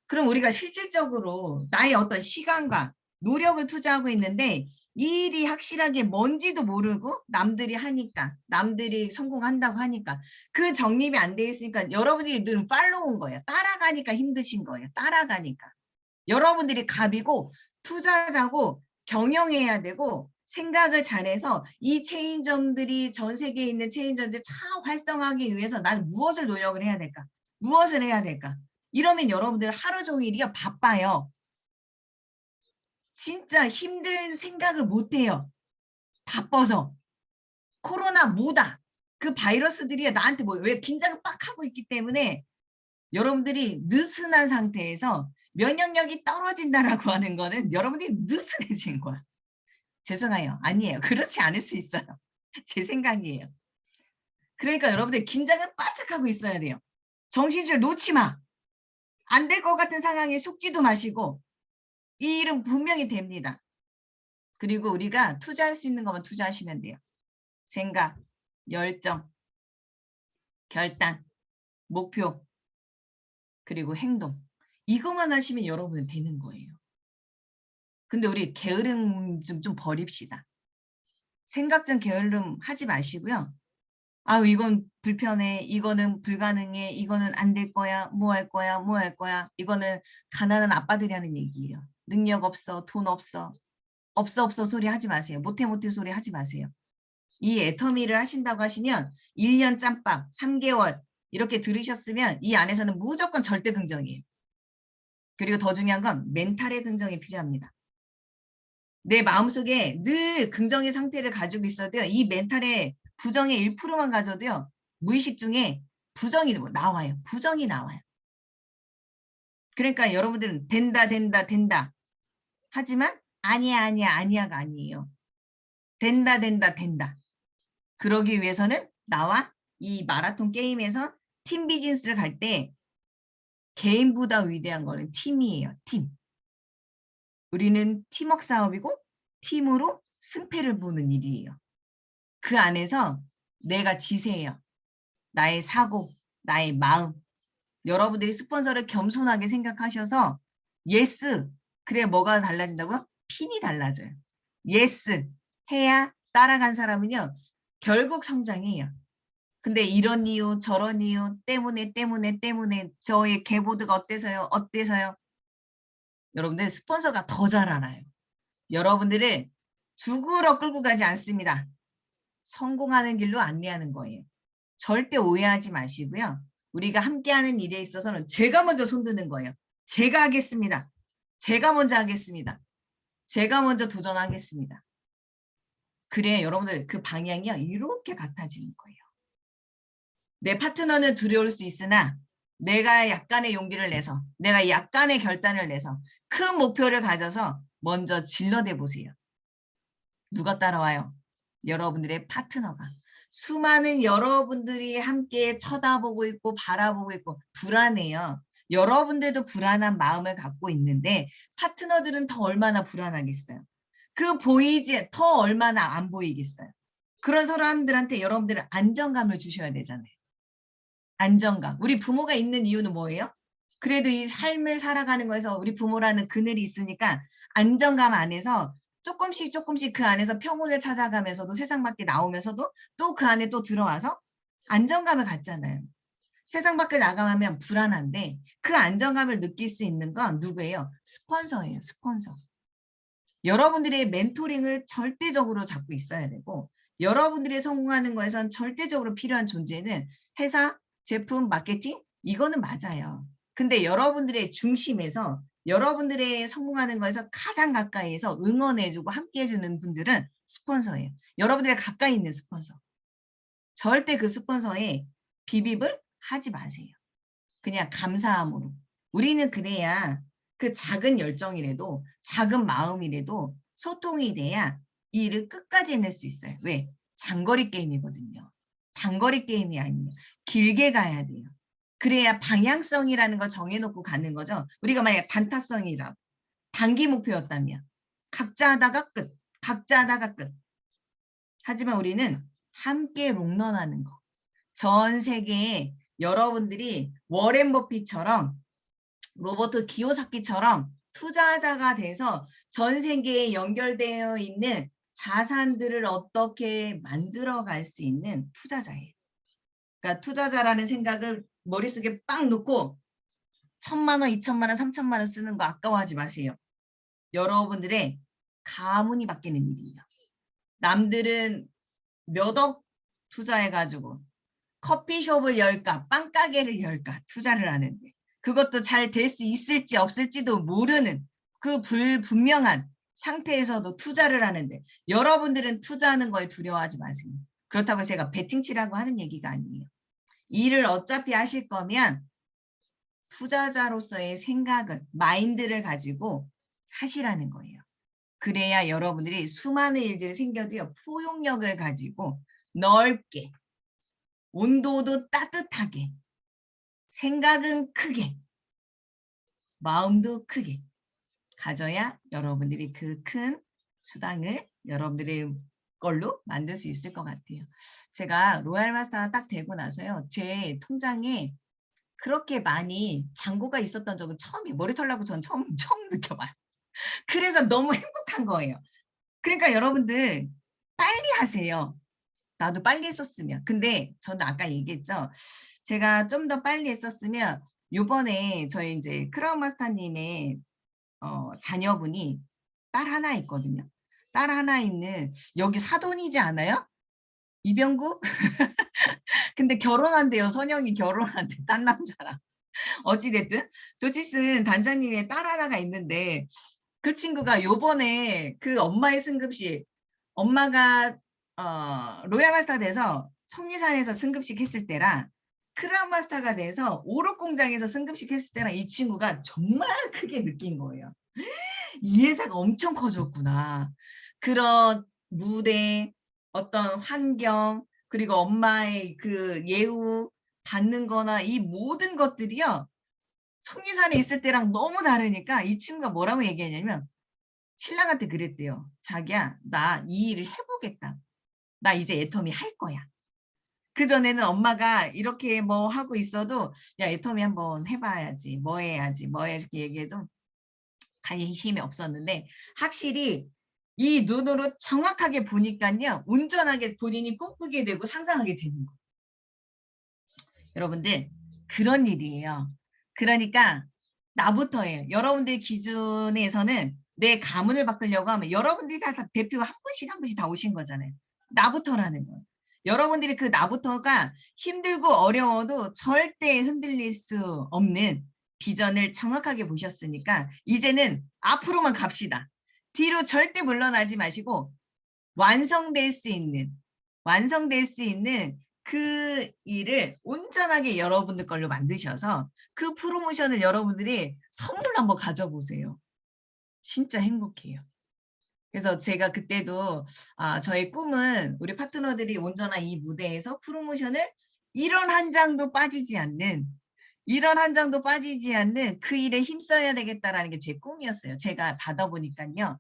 그럼 우리가 실질적으로 나의 어떤 시간과 노력을 투자하고 있는데 이 일이 확실하게 뭔지도 모르고 남들이 하니까, 남들이 성공한다고 하니까 그 정립이 안 돼 있으니까 여러분들이 늘 팔로우인 거예요. 따라가니까 힘드신 거예요. 따라가니까. 여러분들이 갑이고 투자자고 경영해야 되고 생각을 잘해서 이 체인점들이 전 세계에 있는 체인점들이 잘 활성화하기 위해서 난 무엇을 노력을 해야 될까? 무엇을 해야 될까? 이러면 여러분들 하루 종일이요 바빠요. 진짜 힘든 생각을 못 해요. 바빠서. 코로나 뭐다. 그 바이러스들이 나한테 뭐 왜 긴장을 빡 하고 있기 때문에 여러분들이 느슨한 상태에서 면역력이 떨어진다라고 하는 거는 여러분들이 느슨해진 거야. 죄송해요. 아니에요. 그렇지 않을 수 있어요. 제 생각이에요. 그러니까 여러분들 긴장을 바짝 하고 있어야 돼요. 정신줄 놓지 마. 안 될 것 같은 상황에 속지도 마시고 이 일은 분명히 됩니다. 그리고 우리가 투자할 수 있는 것만 투자하시면 돼요. 생각, 열정, 결단, 목표, 그리고 행동. 이것만 하시면 여러분은 되는 거예요. 근데 우리 게으름 좀 버립시다. 생각 좀 게으름 하지 마시고요. 아유 이건 불편해, 이거는 불가능해, 이거는 안 될 거야, 뭐 할 거야, 뭐 할 거야. 이거는 가난한 아빠들이 하는 얘기예요. 능력 없어, 돈 없어. 없어 소리 하지 마세요. 못해 소리 하지 마세요. 이 애터미를 하신다고 하시면 1년 짬밥, 3개월 이렇게 들으셨으면 이 안에서는 무조건 절대 긍정이에요. 그리고 더 중요한 건 멘탈의 긍정이 필요합니다. 내 마음속에 늘 긍정의 상태를 가지고 있어도요. 이 멘탈의 부정의 1%만 가져도요. 무의식 중에 부정이 나와요. 부정이 나와요. 그러니까 여러분들은 된다. 하지만 아니야가 아니에요. 된다. 그러기 위해서는 나와 이 마라톤 게임에서 팀 비즈니스를 갈 때 개인보다 위대한 거는 팀이에요. 팀. 우리는 팀워크 사업이고 팀으로 승패를 보는 일이에요. 그 안에서 내가 지세예요. 나의 사고, 나의 마음. 여러분들이 스폰서를 겸손하게 생각하셔서 예스. 그래 뭐가 달라진다고요? 핀이 달라져요. 예스. 해야 따라간 사람은요. 결국 성장해요. 근데 이런 이유 저런 이유 때문에 저의 개보드가 어때서요? 여러분들 스폰서가 더 잘 알아요. 여러분들을 죽으러 끌고 가지 않습니다. 성공하는 길로 안내하는 거예요. 절대 오해하지 마시고요. 우리가 함께하는 일에 있어서는 제가 먼저 손드는 거예요. 제가 하겠습니다. 제가 먼저 하겠습니다. 제가 먼저 도전하겠습니다. 그래 여러분들 그 방향이요. 이렇게 같아지는 거예요. 내 파트너는 두려울 수 있으나 내가 약간의 용기를 내서 내가 약간의 결단을 내서 큰 목표를 가져서 먼저 질러내 보세요. 누가 따라와요? 여러분들의 파트너가. 수많은 여러분들이 함께 쳐다보고 있고 바라보고 있고 불안해요. 여러분들도 불안한 마음을 갖고 있는데 파트너들은 더 얼마나 불안하겠어요. 그 보이지 더 얼마나 안 보이겠어요. 그런 사람들한테 여러분들은 안정감을 주셔야 되잖아요. 안정감. 우리 부모가 있는 이유는 뭐예요? 그래도 이 삶을 살아가는 거에서 우리 부모라는 그늘이 있으니까 안정감 안에서 조금씩 그 안에서 평온을 찾아가면서도 세상 밖에 나오면서도 또 그 안에 또 들어와서 안정감을 갖잖아요. 세상 밖에 나가면 불안한데 그 안정감을 느낄 수 있는 건 누구예요? 스폰서예요. 스폰서. 여러분들의 멘토링을 절대적으로 잡고 있어야 되고 여러분들이 성공하는 거에선 절대적으로 필요한 존재는 회사, 제품, 마케팅 이거는 맞아요. 근데 여러분들의 중심에서 여러분들의 성공하는 거에서 가장 가까이에서 응원해주고 함께해주는 분들은 스폰서예요. 여러분들의 가까이 있는 스폰서. 절대 그 스폰서에 비비을 하지 마세요. 그냥 감사함으로. 우리는 그래야 그 작은 열정이라도 작은 마음이라도 소통이 돼야 이 일을 끝까지 해낼 수 있어요. 왜? 장거리 게임이거든요. 단거리 게임이 아니에요. 길게 가야 돼요. 그래야 방향성이라는 걸 정해놓고 가는 거죠. 우리가 만약 단타성이라 단기 목표였다면 각자 하다가 끝. 하지만 우리는 함께 롱런하는 거. 전 세계에 여러분들이 워렌 버핏처럼 로버트 기요사키처럼 투자자가 돼서 전 세계에 연결되어 있는 자산들을 어떻게 만들어 갈 수 있는 투자자예요. 그러니까 투자자라는 생각을 머릿속에 빡 놓고 1,000만 원, 2,000만 원, 3,000만 원 쓰는 거 아까워하지 마세요. 여러분들의 가문이 바뀌는 일이에요. 남들은 몇 억 투자해가지고 커피숍을 열까 빵가게를 열까 투자를 하는데 그것도 잘 될 수 있을지 없을지도 모르는 그 불분명한 상태에서도 투자를 하는데 여러분들은 투자하는 거에 두려워하지 마세요. 그렇다고 제가 베팅치라고 하는 얘기가 아니에요. 일을 어차피 하실 거면 투자자로서의 생각을, 마인드를 가지고 하시라는 거예요. 그래야 여러분들이 수많은 일들이 생겨도요, 포용력을 가지고 넓게, 온도도 따뜻하게, 생각은 크게, 마음도 크게 가져야 여러분들이 그 큰 수당을 여러분들의 걸로 만들 수 있을 것 같아요. 제가 로얄 마스터가 딱 되고 나서요, 제 통장에 그렇게 많이 잔고가 있었던 적은 처음이에요. 머리털 나고 전 처음 느껴봐요. 그래서 너무 행복한 거예요. 그러니까 여러분들 빨리 하세요. 나도 빨리 했었으면. 근데 저는 아까 얘기했죠. 제가 좀 더 빨리 했었으면 요번에 저희 이제 크라운 마스터님의 자녀분이 딸 하나 있거든요. 딸 하나 있는 여기 사돈이지 않아요? 이병구? 근데 결혼한대요. 선영이 결혼한대. 딴 남자랑. 어찌됐든 조치슨 단장님의 딸 하나가 있는데 그 친구가 요번에 그 엄마의 승급식 엄마가 로얄 마스터 돼서 성리산에서 승급식 했을 때랑 크라운 마스터가 돼서 오롯공장에서 승급식 했을 때랑 이 친구가 정말 크게 느낀 거예요. 이 회사가 엄청 커졌구나. 그런 무대, 어떤 환경, 그리고 엄마의 그 예우 받는 거나 이 모든 것들이요. 속리산에 있을 때랑 너무 다르니까 이 친구가 뭐라고 얘기하냐면 신랑한테 그랬대요. 자기야, 나 이 일을 해보겠다. 나 이제 애터미 할 거야. 그전에는 엄마가 이렇게 뭐 하고 있어도 야, 애터미 한번 해봐야지. 뭐 해야지. 뭐 해야지 얘기해도 관심이 없었는데 확실히 이 눈으로 정확하게 보니까요. 온전하게 본인이 꿈꾸게 되고 상상하게 되는 거예요. 여러분들 그런 일이에요. 그러니까 나부터예요. 여러분들 기준에서는 내 가문을 바꾸려고 하면 여러분들이 다 대표 한 분씩 다 오신 거잖아요. 나부터라는 거예요. 여러분들이 그 나부터가 힘들고 어려워도 절대 흔들릴 수 없는 비전을 정확하게 보셨으니까 이제는 앞으로만 갑시다. 뒤로 절대 물러나지 마시고 완성될 수 있는 그 일을 온전하게 여러분들 걸로 만드셔서 그 프로모션을 여러분들이 선물로 한번 가져보세요. 진짜 행복해요. 그래서 제가 그때도 저의 꿈은 우리 파트너들이 온전한 이 무대에서 프로모션을 이런 한 장도 빠지지 않는 그 일에 힘써야 되겠다라는 게 제 꿈이었어요. 제가 받아보니까요.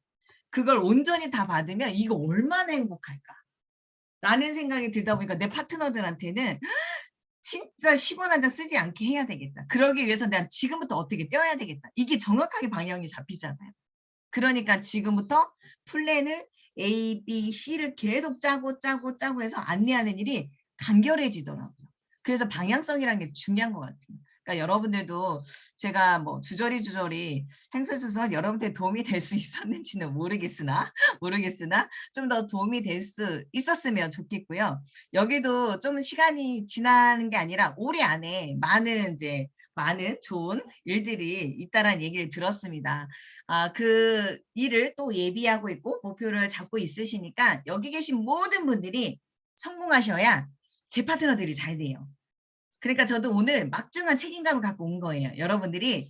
그걸 온전히 다 받으면 이거 얼마나 행복할까? 라는 생각이 들다 보니까 내 파트너들한테는 진짜 10원 한 장 쓰지 않게 해야 되겠다. 그러기 위해서 내가 지금부터 어떻게 떼어야 되겠다. 이게 정확하게 방향이 잡히잖아요. 그러니까 지금부터 플랜을 A, B, C를 계속 짜고 해서 안내하는 일이 간결해지더라고요. 그래서 방향성이라는 게 중요한 것 같아요. 그러니까 여러분들도 제가 뭐 주저리 행설수설 여러분들 도움이 될 수 있었는지는 모르겠으나 좀 더 도움이 될 수 있었으면 좋겠고요. 여기도 좀 시간이 지나는 게 아니라 올해 안에 많은 좋은 일들이 있다라는 얘기를 들었습니다. 그 일을 또 예비하고 있고 목표를 잡고 있으시니까 여기 계신 모든 분들이 성공하셔야 제 파트너들이 잘 돼요. 그러니까 저도 오늘 막중한 책임감을 갖고 온 거예요. 여러분들이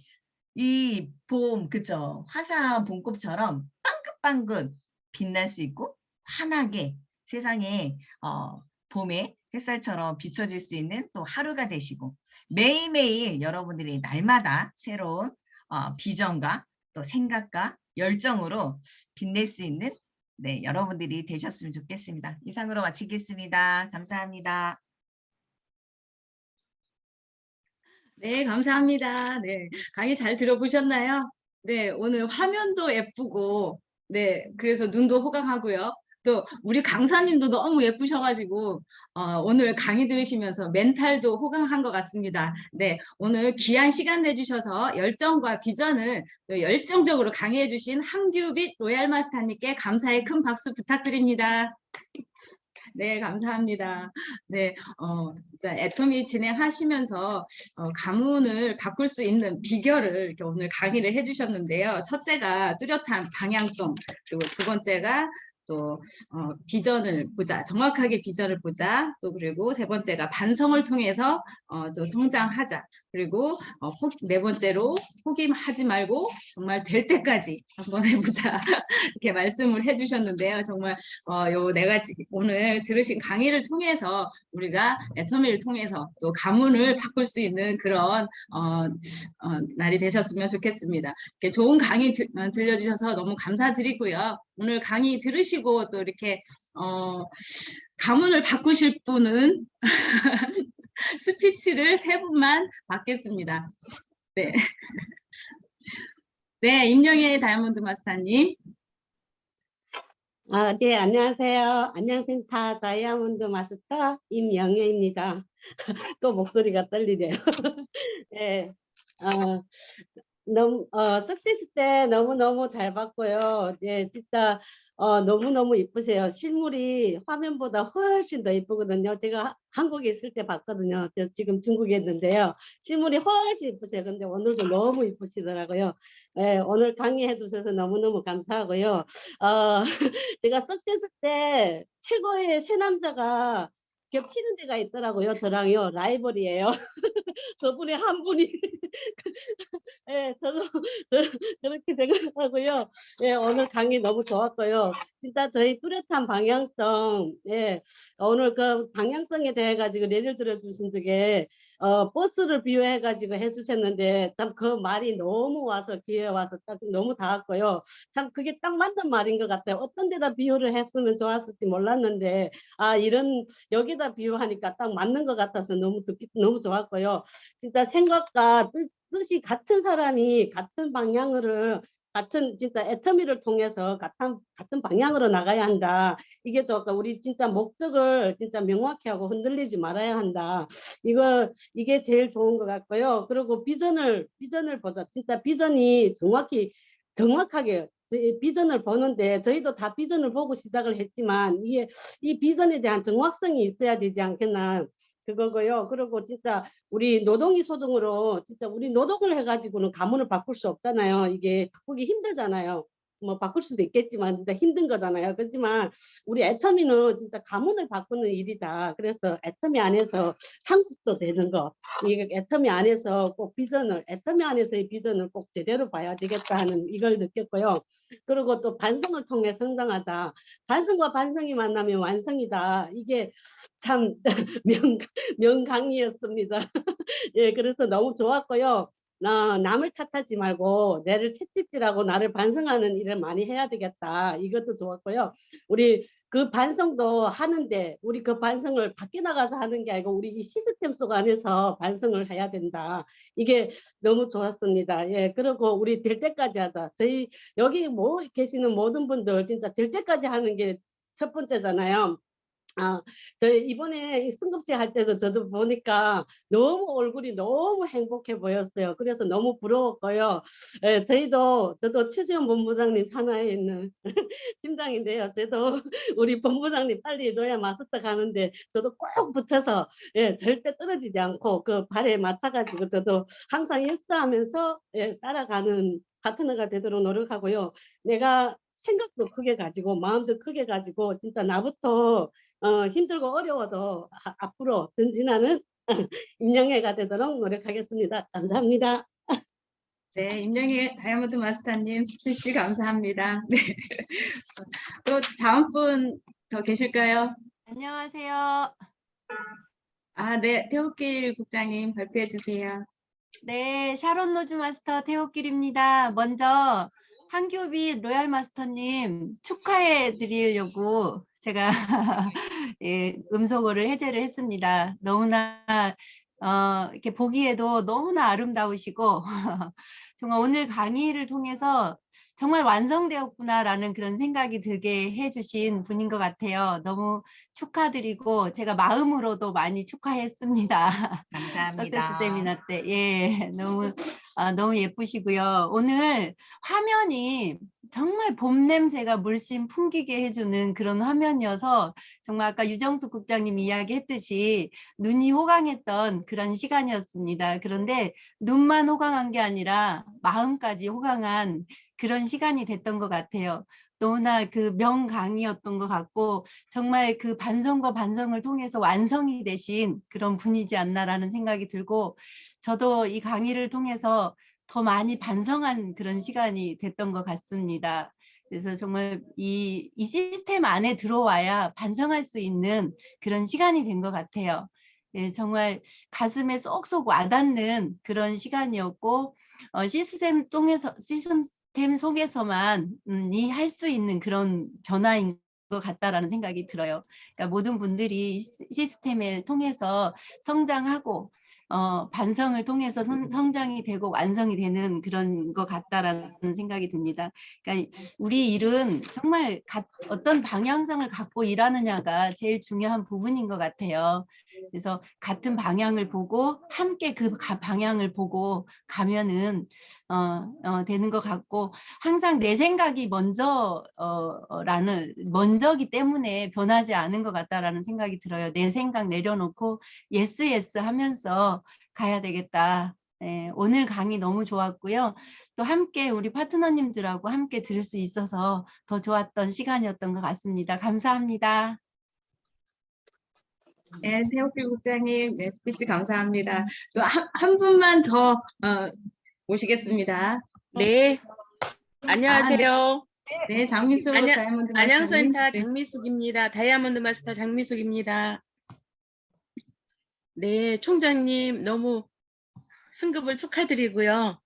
이 봄, 그쵸? 화사한 봄꽃처럼 빵긋빵긋 빛날 수 있고 환하게 세상에 봄의 햇살처럼 비춰질 수 있는 또 하루가 되시고 매일매일 여러분들이 날마다 새로운 비전과 또 생각과 열정으로 빛낼 수 있는 여러분들이 되셨으면 좋겠습니다. 이상으로 마치겠습니다. 감사합니다. 네, 감사합니다. 네, 강의 잘 들어보셨나요? 네, 오늘 화면도 예쁘고, 네, 그래서 눈도 호강하고요. 또 우리 강사님도 너무 예쁘셔가지고 오늘 강의 들으시면서 멘탈도 호강한 것 같습니다. 네, 오늘 귀한 시간 내주셔서 열정과 비전을 또 열정적으로 강의해주신 한규빛 로얄 마스터님께 감사의 큰 박수 부탁드립니다. 네, 감사합니다. 네, 진짜 애터미 진행하시면서 가문을 바꿀 수 있는 비결을 이렇게 오늘 강의를 해주셨는데요. 첫째가 뚜렷한 방향성, 그리고 두 번째가 또 비전을 보자, 정확하게 비전을 보자. 또 그리고 세 번째가 반성을 통해서 또 성장하자. 그리고 네 번째로 포기하지 말고 정말 될 때까지 한번 해보자. 이렇게 말씀을 해주셨는데요. 정말 요 네 가지 오늘 들으신 강의를 통해서 우리가 애터미를 통해서 또 가문을 바꿀 수 있는 그런 날이 되셨으면 좋겠습니다. 이렇게 좋은 강의 들려주셔서 너무 감사드리고요. 오늘 강의 들으시고 또 이렇게 가문을 바꾸실 분은 스피치를 3분만 받겠습니다. 네. 네, 임영애 다이아몬드 마스터님. 네, 안녕하세요. 안녕센터 다이아몬드 마스터 임영애입니다. 또 목소리가 떨리네요. 네, 석세스 때 너무너무 잘 봤고요. 예, 진짜 너무너무 이쁘세요. 실물이 화면보다 훨씬 더 이쁘거든요. 제가 한국에 있을 때 봤거든요. 저 지금 중국에 있는데요. 실물이 훨씬 이쁘세요. 근데 오늘도 너무 이쁘시더라고요. 예, 오늘 강의해 주셔서 너무너무 감사하고요. 제가 석세스 때 최고의 세 남자가 겹치는 데가 있더라고요. 저랑요. 라이벌이에요. 저분의 한 분이 예, 저도 그렇게 생각하고요. 예, 오늘 강의 너무 좋았고요. 진짜 저희 뚜렷한 방향성, 예, 오늘 그 방향성에 대해 가지고 예를 들어 주신 적에 버스를 비유해 가지고 해주셨는데 참 그 말이 너무 와서 귀에 와서 딱 너무 닿았고요. 참 그게 딱 맞는 말인 것 같아요. 어떤 데다 비유를 했으면 좋았을지 몰랐는데 이런 여기다 비유하니까 딱 맞는 것 같아서 너무 좋았고요. 진짜 생각과 뜻이 같은 사람이 같은 방향으로 같은 진짜 애터미를 통해서 같은 방향으로 나가야 한다. 이게 좋을까? 우리 진짜 목적을 진짜 명확히 하고 흔들리지 말아야 한다. 이게 제일 좋은 것 같고요. 그리고 비전을 보자. 진짜 비전이 정확하게 비전을 보는데 저희도 다 비전을 보고 시작을 했지만 이 비전에 대한 정확성이 있어야 되지 않겠나. 그거고요. 그리고 진짜 우리 노동이 소동으로 진짜 우리 노동을 해가지고는 가문을 바꿀 수 없잖아요. 이게 바꾸기 힘들잖아요. 뭐 바꿀 수도 있겠지만 진짜 힘든 거잖아요. 그렇지만 우리 애터미는 진짜 가문을 바꾸는 일이다. 그래서 애터미 안에서 상속도 되는 거, 이 애터미 안에서 꼭 애터미 안에서의 비전을 꼭 제대로 봐야 되겠다 하는 이걸 느꼈고요. 그리고 또 반성을 통해 성장하다. 반성과 반성이 만나면 완성이다. 이게 참 명강의였습니다. 예, 그래서 너무 좋았고요. 남을 탓하지 말고 나를 채찍질하고 나를 반성하는 일을 많이 해야 되겠다. 이것도 좋았고요. 우리 그 반성도 하는데 우리 그 반성을 밖에 나가서 하는 게 아니고 우리 이 시스템 속 안에서 반성을 해야 된다. 이게 너무 좋았습니다. 예, 그리고 우리 될 때까지 하자. 저희 여기 계시는 모든 분들 진짜 될 때까지 하는 게 첫 번째잖아요. 저희 이번에 승급제 할 때도 저도 보니까 너무 얼굴이 너무 행복해 보였어요. 그래서 너무 부러웠고요. 예, 저도 최수연 본부장님 산하에 있는 팀장인데요. 저도 우리 본부장님 빨리 로얄 마스터 가는데 저도 꼭 붙어서 예, 절대 떨어지지 않고 그 발에 맞춰가지고 저도 항상 일사하면서 예, 따라가는 파트너가 되도록 노력하고요. 내가 생각도 크게 가지고 마음도 크게 가지고 진짜 나부터 힘들고 어려워도 앞으로 전진하는 임영애가 되도록 노력하겠습니다. 감사합니다. 네, 임영애 다이아몬드 마스터님 스피치 감사합니다. 네. 또 다음 분 더 계실까요? 안녕하세요. 네, 태호길 국장님 발표해 주세요. 네, 샤론 노즈 마스터 태호길입니다. 먼저 한규빛 로얄 마스터님 축하해 드리려고 제가 예, 음소거를 해제를 했습니다. 너무나 이렇게 보기에도 너무나 아름다우시고 정말 오늘 강의를 통해서 정말 완성되었구나라는 그런 생각이 들게 해주신 분인 것 같아요. 너무 축하드리고 제가 마음으로도 많이 축하했습니다. 감사합니다. 석세스 세미나 때. 예, 너무 예쁘시고요. 오늘 화면이 정말 봄 냄새가 물씬 풍기게 해주는 그런 화면이어서 정말 아까 유정숙 국장님 이야기했듯이 눈이 호강했던 그런 시간이었습니다. 그런데 눈만 호강한 게 아니라 마음까지 호강한 그런 시간이 됐던 것 같아요. 너무나 그 명강의였던 것 같고 정말 그 반성과 반성을 통해서 완성이 되신 그런 분이지 않나라는 생각이 들고 저도 이 강의를 통해서 더 많이 반성한 그런 시간이 됐던 것 같습니다. 그래서 정말 이 시스템 안에 들어와야 반성할 수 있는 그런 시간이 된 것 같아요. 예, 정말 가슴에 쏙쏙 와닿는 그런 시간이었고 시스템 속에서만 이 할 수 있는 그런 변화인 것 같다라는 생각이 들어요. 그러니까 모든 분들이 시스템을 통해서 성장하고 반성을 통해서 성장이 되고 완성이 되는 그런 것 같다라는 생각이 듭니다. 그러니까 우리 일은 정말 어떤 방향성을 갖고 일하느냐가 제일 중요한 부분인 것 같아요. 그래서 같은 방향을 보고 함께 그 방향을 보고 가면은 되는 것 같고 항상 내 생각이 먼저기 때문에 변하지 않은 것 같다라는 생각이 들어요. 내 생각 내려놓고 예스 하면서 가야 되겠다. 예, 오늘 강의 너무 좋았고요. 또 함께 우리 파트너님들하고 함께 들을 수 있어서 더 좋았던 시간이었던 것 같습니다. 감사합니다. 네, 태옥길 국장님, 네, 스피치 감사합니다. 또 한 분만 더 모시겠습니다. 네, 안녕하세요. 네, 장미수 다이아몬드 마스터님. 안양센터 네. 장미숙입니다. 다이아몬드 마스터 장미숙입니다. 네, 총장님 너무 승급을 축하드리고요.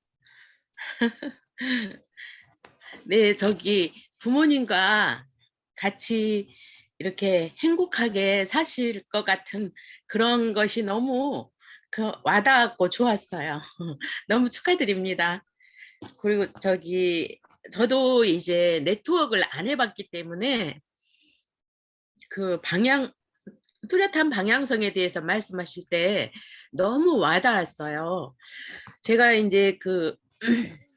네, 저기 부모님과 같이 이렇게 행복하게 사실 것 같은 그런 것이 너무 와닿았고 좋았어요. 너무 축하드립니다. 그리고 저도 이제 네트워크를 안 해봤기 때문에 그 뚜렷한 방향성에 대해서 말씀하실 때 너무 와닿았어요. 제가 이제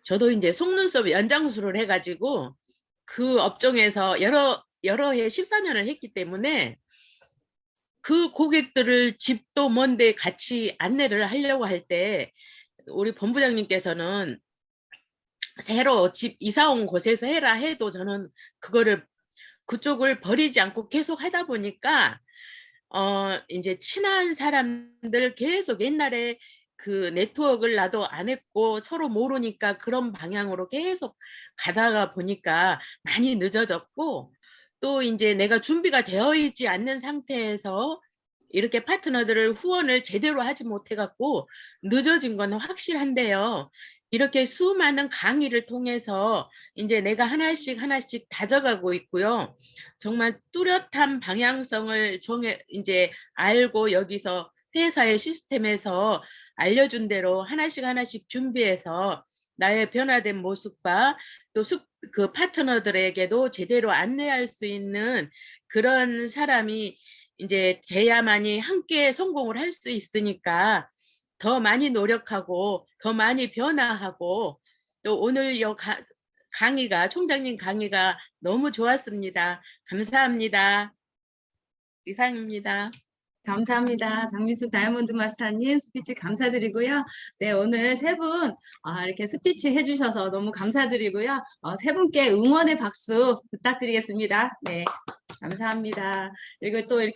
저도 이제 속눈썹 연장술을 해가지고 그 업종에서 여러 해 14년을 했기 때문에 그 고객들을 집도 먼데 같이 안내를 하려고 할 때 우리 본부장님께서는 새로 집 이사 온 곳에서 해라 해도 저는 그쪽을 버리지 않고 계속 하다 보니까 이제 친한 사람들 계속 옛날에 그 네트워크를 나도 안 했고 서로 모르니까 그런 방향으로 계속 가다가 보니까 많이 늦어졌고 또 이제 내가 준비가 되어 있지 않는 상태에서 이렇게 파트너들을 후원을 제대로 하지 못해 갖고 늦어진 건 확실한데요. 이렇게 수많은 강의를 통해서 이제 내가 하나씩 다져가고 있고요. 정말 뚜렷한 방향성을 이제 알고 여기서 회사의 시스템에서 알려준 대로 하나씩 준비해서 나의 변화된 모습과 또 그 파트너들에게도 제대로 안내할 수 있는 그런 사람이 이제 돼야만이 함께 성공을 할 수 있으니까 더 많이 노력하고 더 많이 변화하고 또 오늘 총장님 강의가 너무 좋았습니다. 감사합니다. 이상입니다. 감사합니다. 장미수 다이아몬드 마스터님 스피치 감사드리고요. 네, 오늘 세 분 이렇게 스피치 해주셔서 너무 감사드리고요. 세 분께 응원의 박수 부탁드리겠습니다. 네, 감사합니다. 그리고 또 이렇게